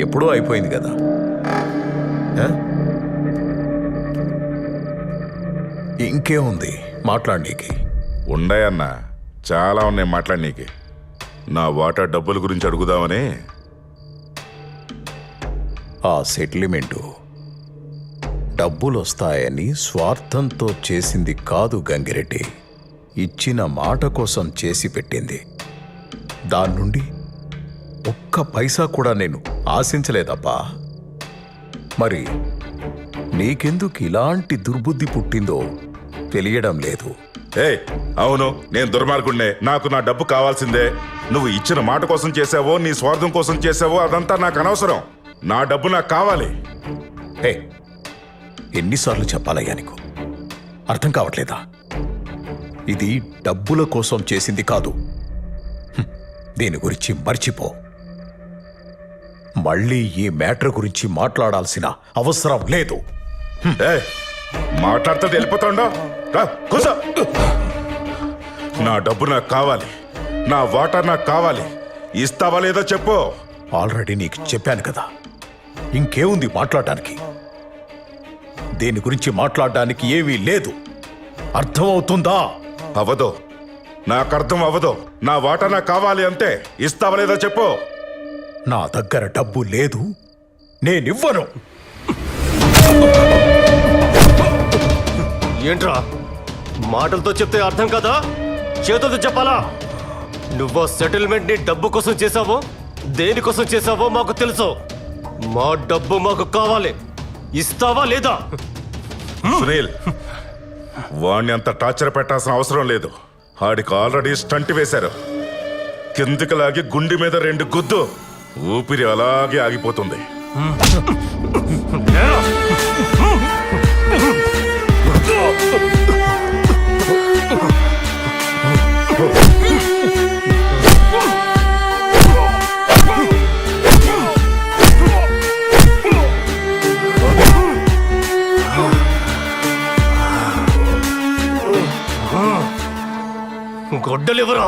ఎప్పుడూ అయిపోయింది కదా. ఇంకేముంది మాట్లాడనీకి? ఉన్నాయన్నా, చాలా ఉన్నాయి మాట్లాడనీకి. నా వాటా డబ్బుల గురించి అడుగుదామని. ఆ సెటిల్మెంటు డబ్బులు వస్తాయని స్వార్థంతో చేసింది కాదు గంగిరెడ్డి. ఇచ్చిన మాట కోసం చేసి పెట్టింది. దాని నుండి ఒక్క పైసా కూడా నేను ఆశించలేదప్పా. మరి నీకెందుకు ఇలాంటి దుర్బుద్ధి పుట్టిందో తెలియడం లేదు. అవును, నేను దుర్మార్గుడినే. నాకు నా డబ్బు కావాల్సిందే. నువ్వు ఇచ్చిన మాట కోసం చేసావో నీ స్వార్థం కోసం చేసావో అదంతా నాకు అనవసరం. నా డబ్బు నాకు కావాలి. ఎన్నిసార్లు చెప్పాలయ్యా నీకు? అర్థం కావట్లేదా? ఇది డబ్బుల కోసం చేసింది కాదు. దీని గురించి మర్చిపో. మళ్ళీ ఈ మ్యాటర్ గురించి మాట్లాడాల్సిన అవసరం లేదు. మాట్లాడితే వెళ్ళిపోతాండో. కూసో. నా డబ్బు నాకు కావాలి, నా వాటర్ నాకు కావాలి. ఇస్తావా లేదో చెప్పు. ఆల్రెడీ నీకు చెప్పాను కదా, ఇంకేముంది మాట్లాడడానికి? దీని గురించి మాట్లాడడానికి ఏమీ లేదు. అర్థమవుతుందా? అవదో, నాకు అర్థం అవ్వదు. నా వాటా నాకు కావాలి అంతే. ఇస్తావా లేదా చెప్పు. నా దగ్గర డబ్బు లేదు, నేనివ్వను. ఏంట్రా మాటలతో చెప్తే అర్థం కదా, చేతులతో చెప్పాలా? నువ్వు సెటిల్మెంట్ ని డబ్బు కోసం చేసావో దేనికోసం చేసావో మాకు తెలుసు. మా డబ్బు మాకు కావాలి, ఇస్తావా లేదా? సునీల్, వాణ్ణి అంత టార్చర్ పెట్టాల్సిన అవసరం లేదు. ఆడికి ఆల్రెడీ స్టంట్ వేశారు. కిందికి లాగి గుండె మీద 2 గుద్దు, ఊపిరి అలాగే ఆగిపోతుంది. గొడ్డలివరా?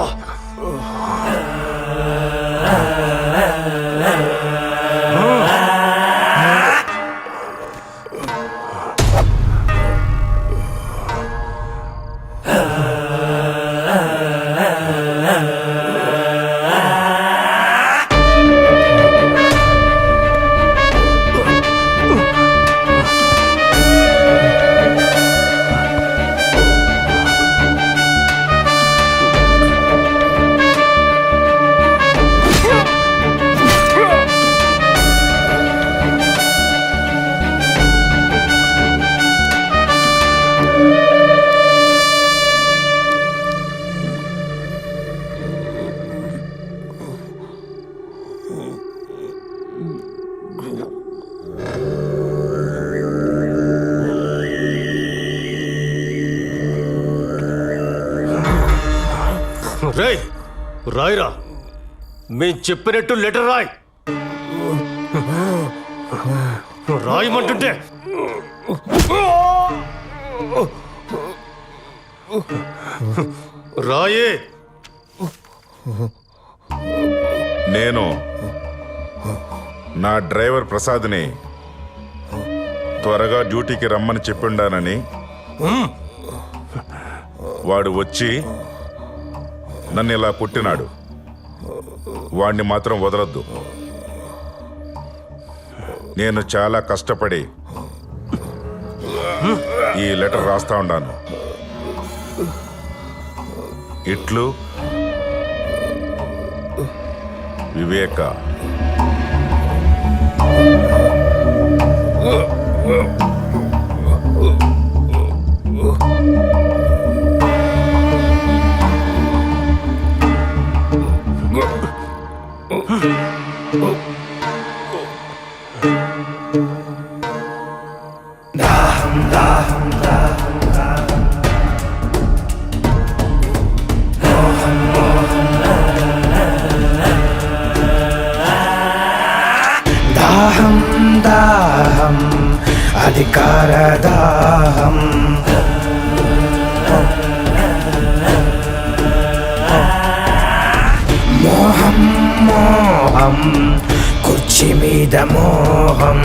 రేయ్, రాయిరా. మేం చెప్పినట్టు లెటర్ రాయ్. రాయమంటుంటే రాయే. నేను నా డ్రైవర్ ప్రసాద్ని త్వరగా డ్యూటీకి రమ్మని చెప్పిండానని, వాడు వచ్చి నన్ను ఇలా పుట్టినాడు. వాణ్ణి మాత్రం వదలొద్దు. నేను చాలా కష్టపడి ఈ లెటర్ రాస్తా ఉన్నాను. ఇట్లు వివేక. దాహం దాహం అధికార దాహం, మోహం మోహం కుర్చీ మీద మోహం,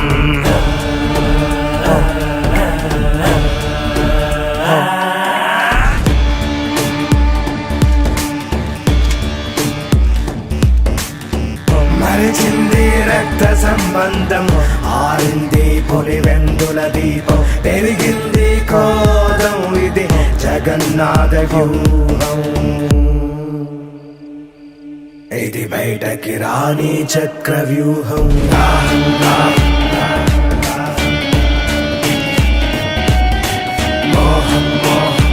మరిచింది రక్త సంబంధం, ఆరింది పులివెందుల దీపం, పెరిగింది క్రోధం, ఇది జగన్నాథ వ్యూహం, ఇది బయటకి రాని చక్ర వ్యూహం. మోహం మోహం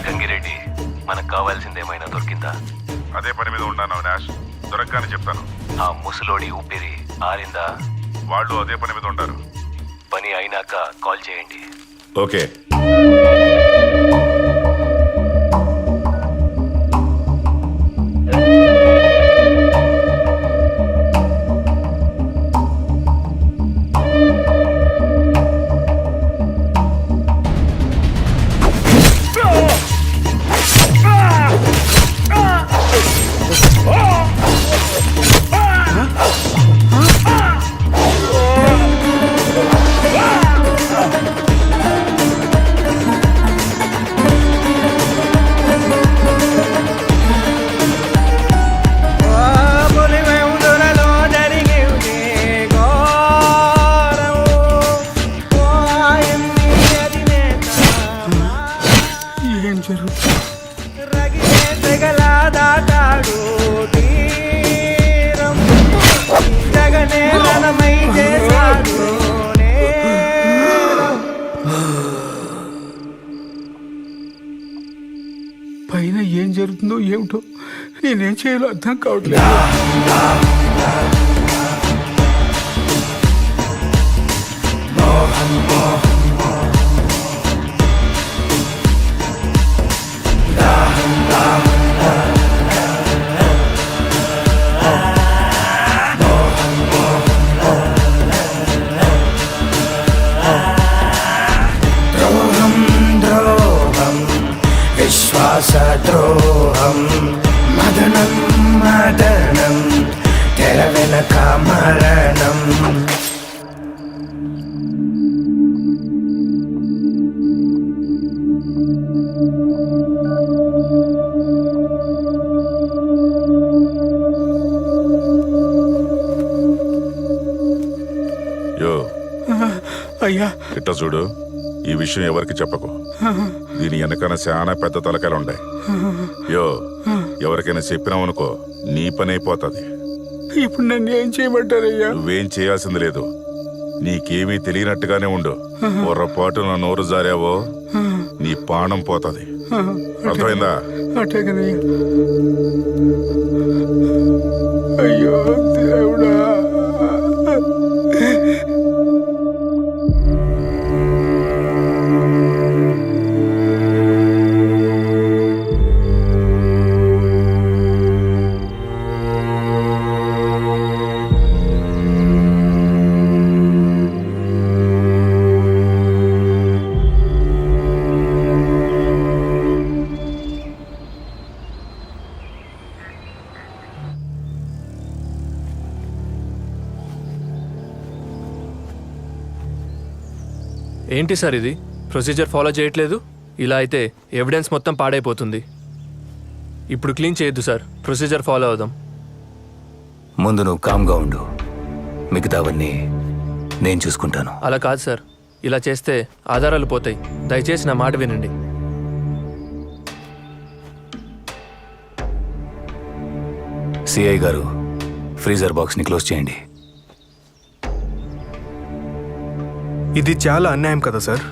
గంగిరెడ్డి, మనకు కావాల్సిందేమైనా దొరికిందా? అదే పని మీద ఉన్నాను అవినాష్. దొరకగానే చెప్తాను. ఆ ముసలోడి ఊపిరి ఆరిందా? వాళ్ళు అదే పని మీద ఉంటారు. పని అయినాక కాల్ చేయండి. ఓకే. నేనేం చేయాలో అర్థం కావట్లేదు. విశ్వాసద్రోహం మదనం మదనం తెర వెనక మరణం. యో అయ్యా, ఇట్లా చూడు, ఈ విషయం ఎవరికి చెప్పకు. దీని వెనకన చాలా పెద్ద తలకాయలు ఉంటాయి. యో ఎవరికైనా చెప్పినావనుకో నీ పని అయిపోతుంది. ఇప్పుడు నన్ను ఏం చేయమంటారయ్యా? నువ్వేం చేయాల్సింది లేదు. నీకేమీ తెలియనట్టుగానే ఉండు. పొరపాటు నా నోరు జారావో నీ ప్రాణం పోతుంది. అర్థమైందా? అట్టేగనయ్యా. అయ్యో దేవుడా. ఏంటి సార్ ఇది? ప్రొసీజర్ ఫాలో చేయట్లేదు. ఇలా అయితే ఎవిడెన్స్ మొత్తం పాడైపోతుంది. ఇప్పుడు క్లీన్ చేయొద్దు సార్, ప్రొసీజర్ ఫాలో అవుదాం. ముందు నువ్వు కామ్గా ఉండు, మిగతావన్నీ నేను చూసుకుంటాను. అలా కాదు సార్, ఇలా చేస్తే ఆధారాలు పోతాయి. దయచేసి నా మాట వినండి. సిఐ గారు, ఫ్రీజర్ బాక్స్ని క్లోజ్ చేయండి. ఇది చాలా అన్యాయం కదా సార్?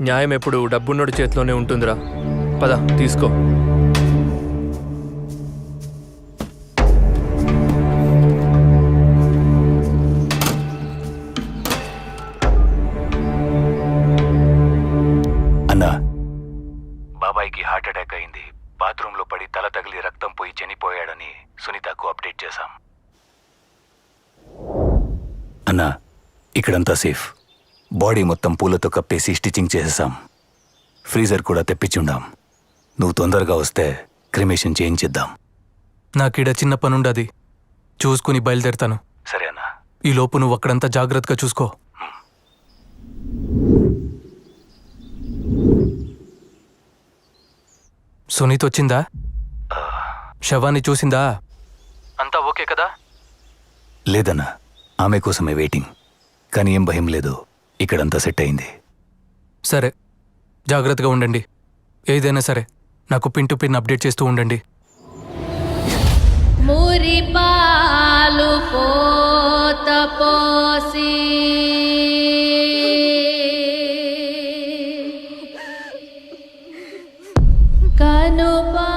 న్యాయం ఎప్పుడు డబ్బున్నోడి చేతిలోనే ఉంటుందిరా. పద తీసుకో. అన్నా, బాబాయ్కి హార్ట్ అటాక్ అయింది. బాత్రూంలో పడి తల తగిలి రక్తం పోయి చనిపోయాడని సునీతకు అప్డేట్ చేశాం. అన్నా, ఇక్కడంతా సేఫ్. బాడీ మొత్తం పూలతో కప్పేసి స్టిచ్చింగ్ చేసేసాం. ఫ్రీజర్ కూడా తెప్పించుండాం. నువ్వు తొందరగా వస్తే క్రిమేషన్ చేయించిద్దాం. నాకీడ చిన్న పనుండది, చూసుకుని బయలుదేరుతాను. సరే అన్నా. ఈ లోపు నువ్వు అక్కడంతా జాగ్రత్తగా చూసుకో. సునీత్ వచ్చిందా? శవాన్ని చూసిందా? అంతా ఓకే కదా? లేదన్నా, ఆమె కోసమే వెయిటింగ్. కానీ ఏం భయం లేదు, ఇక్కడంతా సెట్ అయింది. సరే, జాగ్రత్తగా ఉండండి. ఏదైనా సరే నాకు పిన్ టు పిన్ అప్డేట్ చేస్తూ ఉండండి. మురిపాలు పోత పోసి కనుపా.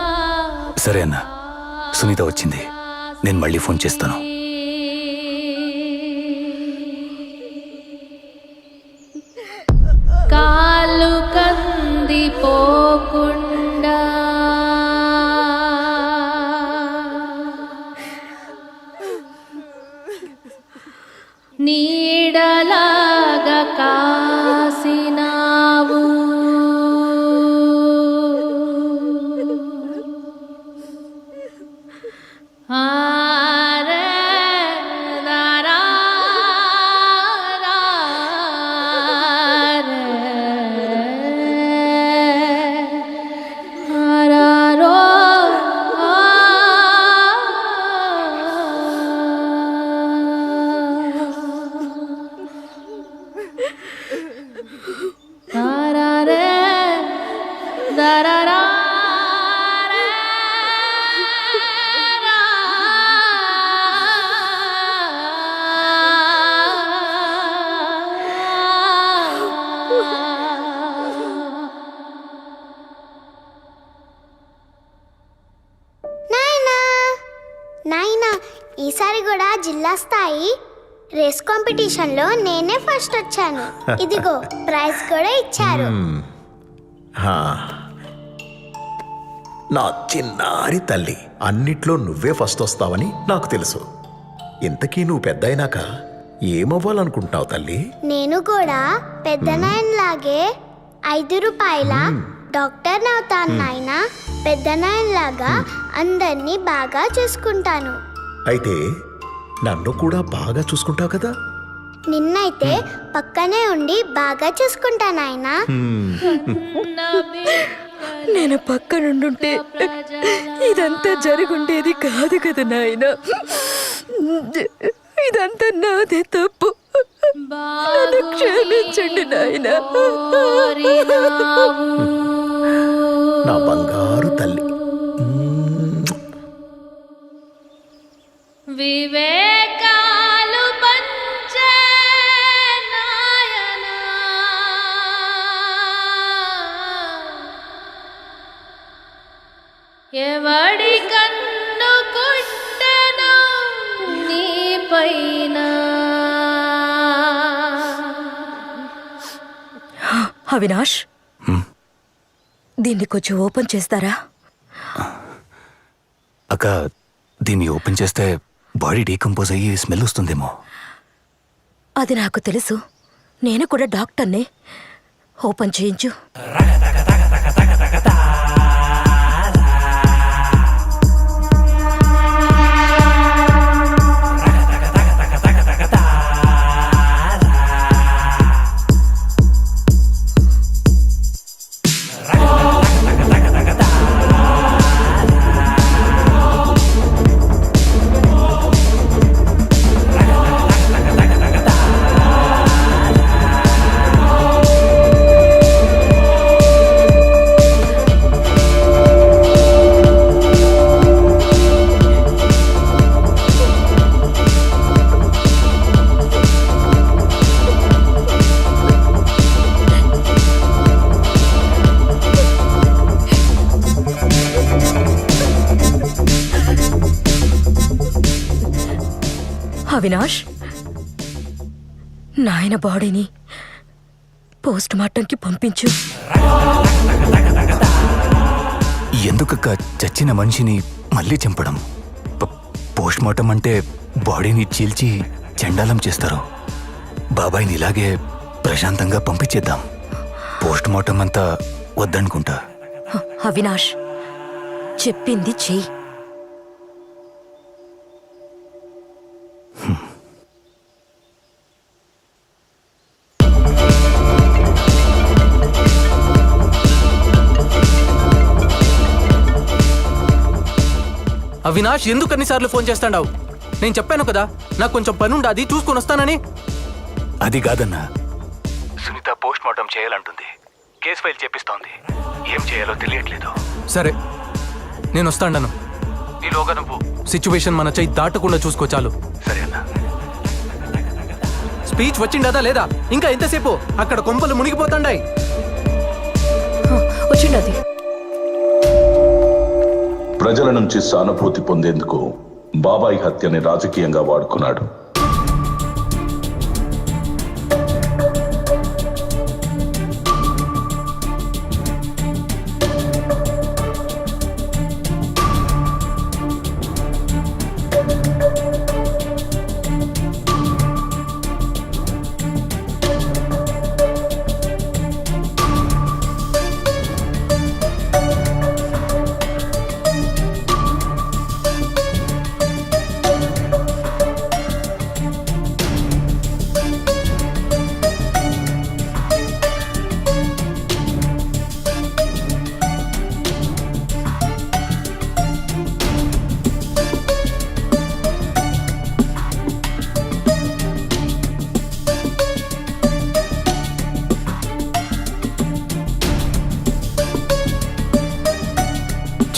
సరే అన్నా, సునీత వచ్చింది. నేను మళ్ళీ ఫోన్ చేస్తాను. కాలు కందిపోకుండా నీడలాగా కాసినావు. నాయనా ఈసారి కూడా జిల్లా స్థాయి రేస్ కాంపిటీషన్లో నేనే ఫస్ట్ వచ్చాను. ఇదిగో ప్రైజ్ కూడా ఇచ్చారు. హా. నా చిన్నారి తల్లి, అన్నిట్లో నువ్వే ఫస్ట్ వస్తావని నాకు తెలుసు. ఇంతకీ నువ్వు పెద్ద అయినాక ఏమవ్వాలనుకుంటున్నావు తల్లి? నేను కూడా పెద్ద నాయనలాగే 5 రూపాయల డాక్టర్ అవుతాను నాయనా. పెద్ద నాయనలాగా అందరినీ బాగా చూసుకుంటాను. అయితే నన్ను కూడా బాగా చూసుకుంటావు కదా? నిన్నైతే పక్కనే ఉండి బాగా చూసుకుంటా నాయనా. నేను పక్కనుండుంటే ఇదంతా జరుగుండేది కాదు కదా నాయన. ఇదంతా నాదే తప్పు. నన్ను క్షమించండి నాయన. నా బంగారు తల్లి. వివేకాలు పంచే నాయనా, ఎవడి కన్ను కుట్టెను నీ పైన. అవినాష్, దీన్ని కొంచెం ఓపెన్ చేస్తారా? అక్క, దీన్ని ఓపెన్ చేస్తే బాడీ డీకంపోజ్ అయ్యి స్మెల్ వస్తుందేమో. అది నాకు తెలుసు. నేను కూడా డాక్టర్నే. ఓపెన్ చేయించు. అవినాష్, నాయన బాడీని పోస్ట్ మార్టంకి పంపించు. ఎందుకక్క చచ్చిన మనిషిని మళ్ళీ చంపడం? పోస్ట్ మార్టం అంటే బాడీని చీల్చి చండాలం చేస్తారు. బాబాయ్ని ఇలాగే ప్రశాంతంగా పంపించేద్దాం. పోస్ట్ మార్టం అంతా వద్దనుకుంటా. అవినాష్, చెప్పింది చెయ్యి. అవినాష్, ఎందుకు అన్నిసార్లు ఫోన్ చేస్తాడావు? నేను చెప్పాను కదా, నాకు కొంచెం పని ఉండాది, చూసుకొని వస్తానని. అది కాదన్నా, సునీత పోస్ట్ మార్టం చేయాలంటుంది. కేసు ఫైల్ చేపిస్తోంది. ఏం చేయాలో తెలియట్లేదు. సరే, నేను వస్తాను. ఈలోగా నువ్వు సిచ్యువేషన్ మన చెయ్యి దాటకుండా చూసుకో చాలు. సరే అన్నా. స్పీచ్ వచ్చిండదా లేదా? ఇంకా ఎంతసేపు? అక్కడ కొంపలు మునిగిపోతాండాయి. వచ్చిండది. ప్రజల నుంచి సానుభూతి పొందేందుకు బాబాయ్ హత్యని రాజకీయంగా వాడుకున్నాడు.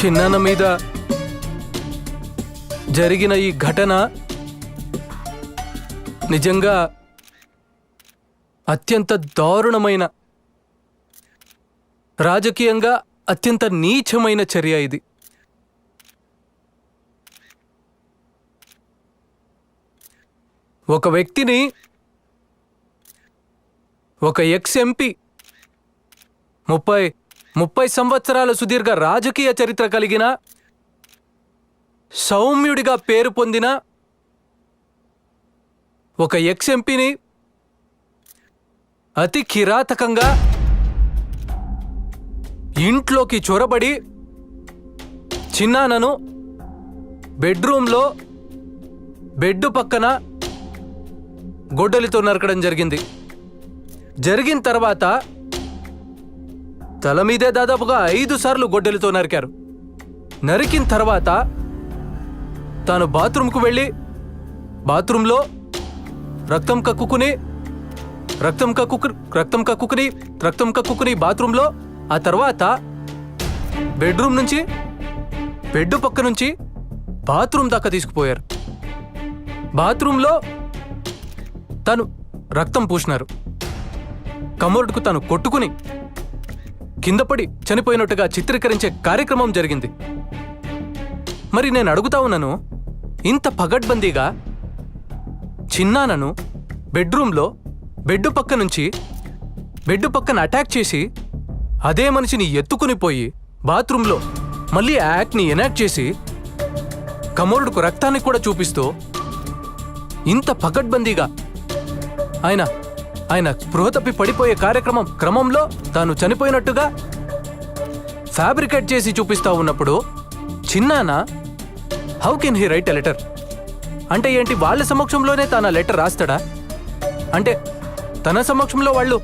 చిన్నాన్న మీద జరిగిన ఈ ఘటన నిజంగా అత్యంత దారుణమైన, రాజకీయంగా అత్యంత నీచమైన చర్య ఇది. ఒక వ్యక్తిని, ఒక ఎక్స్ ఎంపీ, 30 సంవత్సరాల సుదీర్ఘ రాజకీయ చరిత్ర కలిగిన, సౌమ్యుడిగా పేరు పొందిన ఒక ఎక్స్ ఎంపీని అతి కిరాతకంగా ఇంట్లోకి చొరబడి చిన్నానను బెడ్రూమ్లో బెడ్ పక్కన గొడ్డలితో నరకడం జరిగింది. జరిగిన తర్వాత తల మీదే దాదాపుగా 5 సార్లు గొడ్డలితో నరికారు. నరికిన తర్వాత తాను బాత్రూంకు వెళ్ళి బాత్రూంలో రక్తం కక్కుకుని బాత్రూంలో, ఆ తర్వాత బెడ్రూమ్ నుంచి బెడ్ పక్క నుంచి బాత్రూమ్ దాకా తీసుకుపోయారు. బాత్రూంలో తను రక్తం పూసినారు. కమోడ్కు తను కొట్టుకుని కిందపడి చనిపోయినట్టుగా చిత్రీకరించే కార్యక్రమం జరిగింది. మరి నేను అడుగుతా ఉన్నాను, ఇంత పగడ్బందీగా చిన్నానను బెడ్రూమ్లో బెడ్ పక్కన అటాక్ చేసి అదే మనిషిని ఎత్తుకుని పోయి బాత్రూంలో మళ్ళీ ఆ యాక్ట్ని ఎనాక్ట్ చేసి కమోరుడుకు రక్తాన్ని కూడా చూపిస్తూ ఇంత పగడ్బందీగా ఆయన స్పృహ తప్పి పడిపోయే క్రమంలో తాను చనిపోయినట్టుగా ఫ్యాబ్రికేట్ చేసి చూపిస్తా ఉన్నప్పుడు చిన్నాన how can he write a letter? అంటే ఏంటి, వాళ్ళ సమక్షంలోనే తాను లెటర్ రాస్తాడా? అంటే తన సమక్షంలో వాళ్ళు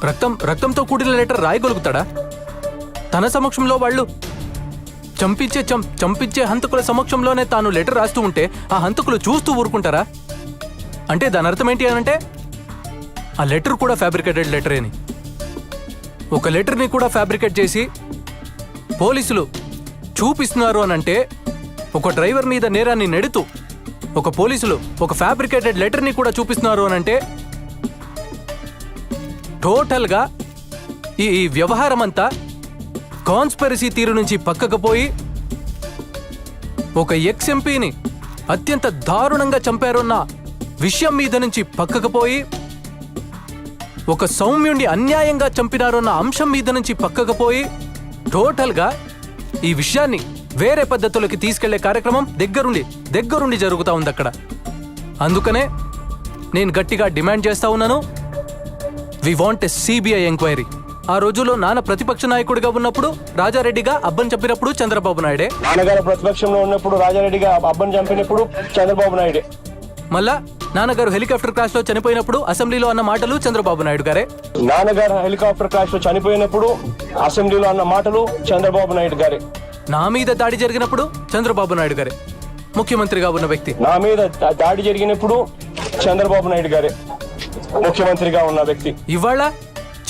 రక్తంతో కూడిన లెటర్ రాయగలుగుతాడా? తన సమక్షంలో వాళ్ళు చంపించే హంతకుల సమక్షంలోనే తాను లెటర్ రాస్తూ ఉంటే ఆ హంతకులు చూస్తూ ఊరుకుంటారా? అంటే దాని అర్థం ఏంటి అనంటే ఆ లెటర్ కూడా ఫ్యాబ్రికేటెడ్ లెటరేని. ఒక లెటర్ని కూడా ఫ్యాబ్రికేట్ చేసి పోలీసులు చూపిస్తున్నారు అనంటే, ఒక డ్రైవర్ మీద నేరాన్ని నెడుతూ ఒక పోలీసులు ఒక ఫ్యాబ్రికేటెడ్ లెటర్ని కూడా చూపిస్తున్నారు అనంటే టోటల్గా ఈ వ్యవహారం అంతా కాన్స్పిరసీ తీరు నుంచి పక్కకు పోయి ఒక ఎక్స్ ఎంపీని అత్యంత దారుణంగా చంపారన్న విషయం మీద నుంచి పక్కకు పోయి ఒక సౌమ్యుణ్ణి అన్యాయంగా చంపినారన్న అంశం మీద నుంచి పక్కకు పోయి టోటల్గా ఈ విషయాన్ని వేరే పద్ధతులకి తీసుకెళ్లే కార్యక్రమం దగ్గరుండి జరుగుతూ ఉంది అక్కడ. అందుకనే నేను గట్టిగా డిమాండ్ చేస్తా ఉన్నాను, we want a CBI enquiry. ఆ రోజుల్లో నాన్న ప్రతిపక్ష నాయకుడిగా ఉన్నప్పుడు రాజారెడ్డిగా అబ్బన్ చంపినప్పుడు చంద్రబాబు నాయుడే, నాన్నగారు ప్రతిపక్షంలో ఉన్నప్పుడు రాజారెడ్డిగా అబ్బన్ చంపినప్పుడు చంద్రబాబు నాయుడే, మళ్ళా నాన్నగారు హెలికాప్టర్ క్రాష్ లో చనిపోయినప్పుడు అసెంబ్లీలో అన్న మాటలు చంద్రబాబు నాయుడు గారే, నాన్నగారు హెలికాప్టర్ క్రాష్ లో చనిపోయినప్పుడు అసెంబ్లీలో అన్న మాటలు చంద్రబాబు నాయుడు గారే, నా మీద దాడి జరిగినప్పుడు చంద్రబాబు నాయుడు గారే ముఖ్యమంత్రిగా ఉన్న వ్యక్తి, నా మీద దాడి జరిగినప్పుడు చంద్రబాబు నాయుడు గారే ముఖ్యమంత్రిగా ఉన్న వ్యక్తి. ఇవాళ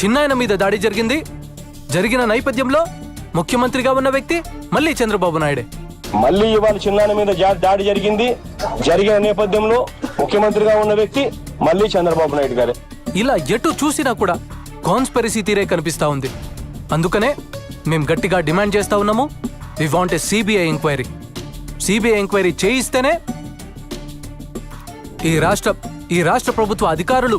చిన్నాయన మీద దాడి జరిగిన నేపథ్యంలో ముఖ్యమంత్రిగా ఉన్న వ్యక్తి మళ్ళీ చంద్రబాబు నాయుడే. మళ్ళీ ఇవాళ చిన్నాయన మీద దాడి జరిగిన నేపథ్యంలో ముఖ్యమంత్రిగా ఉన్న వ్యక్తి మళ్ళీ చంద్రబాబు నాయుడు గారే. ఇలా ఎటు చూసినా కూడా కాన్స్పిరసీ తీరే కనిపిస్తా ఉంది. అందుకనే మేము గట్టిగా డిమాండ్ చేస్తా ఉన్నాము, we want a CBI enquiry. CBI enquiry చేయిస్తేనే ఈ రాష్ట్ర ప్రభుత్వ అధికారులు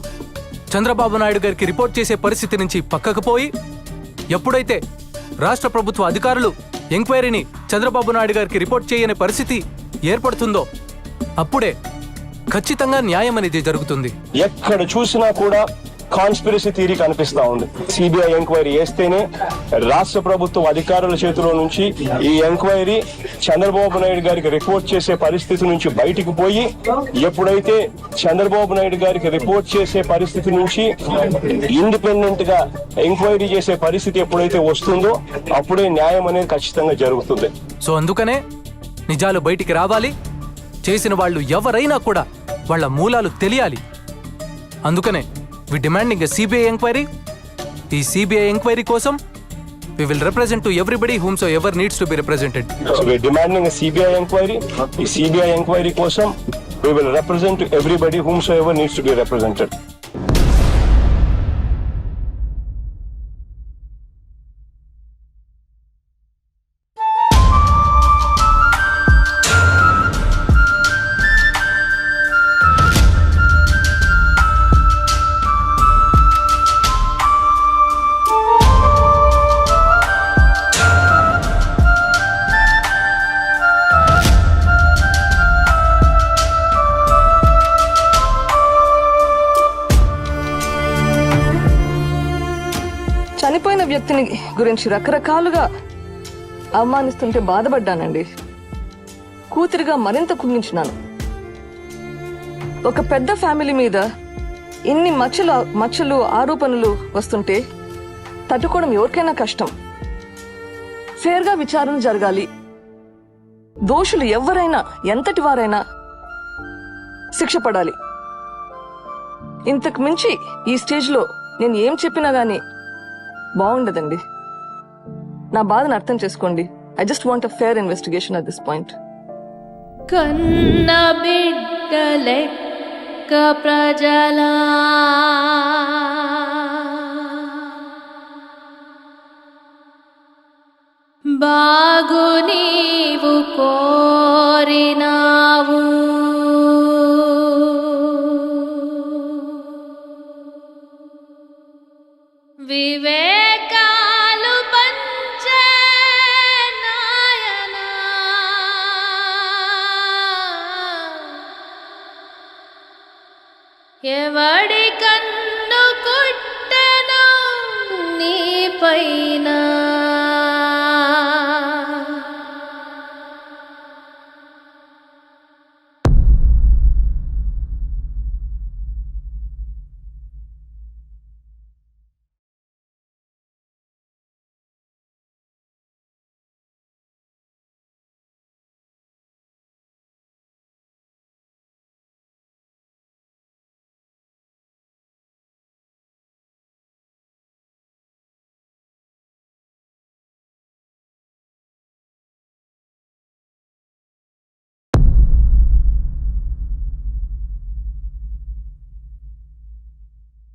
చంద్రబాబు నాయుడు గారికి రిపోర్ట్ చేసే పరిస్థితి నుంచి పక్కకు పోయి, ఎప్పుడైతే రాష్ట్ర ప్రభుత్వ అధికారులు ఎంక్వైరీని చంద్రబాబు నాయుడు గారికి రిపోర్ట్ చేయని పరిస్థితి ఏర్పడుతుందో అప్పుడే ఖచ్చితంగా న్యాయం అనేది జరుగుతుంది. ఎక్కడ చూసినా కూడా కాన్స్పిరసీ థియరీ కనిపిస్తా ఉంది. సిబిఐ ఎంక్వైరీ చేస్తేనే రాష్ట్ర ప్రభుత్వం అధికారుల చేతిలో నుంచి ఈ ఎంక్వైరీ చంద్రబాబు నాయుడు గారికి రిపోర్ట్ చేసే పరిస్థితి నుంచి బయటికి పోయి, ఎప్పుడైతే చంద్రబాబు నాయుడు గారికి రిపోర్ట్ చేసే పరిస్థితి నుంచి ఇండిపెండెంట్ గా ఎంక్వైరీ చేసే పరిస్థితి ఎప్పుడైతే వస్తుందో అప్పుడే న్యాయం అనేది ఖచ్చితంగా జరుగుతుంది. సో అందుకనే నిజాలు బయటికి రావాలి, చేసిన వాళ్ళు ఎవరైనా కూడా వాళ్ళ మూలాలు తెలియాలి. అందుకనే వి డిమాండింగ్ ఎ సిబిఐ ఎంక్వైరీ. ఈ సిబిఐ ఎంక్వైరీ కోసం we will represent to everybody whomsoever needs to be represented. So we are demanding a CBI inquiry. The CBI inquiry kosam we will represent to everybody whomsoever needs to be represented. వ్యక్తిని గురించి రకరకాలుగా అవమానిస్తుంటే బాధపడ్డానండి. కూతురిగా మరింత కుంగించినాను. ఒక పెద్ద family మీద ఇన్ని మచ్చలు ఆరోపణలు వస్తుంటే తట్టుకోవడం ఎవరికైనా కష్టం. ఫేర్గా విచారణ జరగాలి. దోషులు ఎవరైనా ఎంతటి వారైనా శిక్ష పడాలి. ఇంతకు మించి ఈ స్టేజ్లో నేను ఏం చెప్పినా గానీ బాగుండదండి. నా బాధను అర్థం చేసుకోండి. I just want a fair investigation at this point. కన్న బిడ్డలెక్క ప్రజలా బాగు నీవు కోరినావు, వివేకాలు పంచే నాయనా, ఎవడి కన్ను కుట్టెను నీ పైన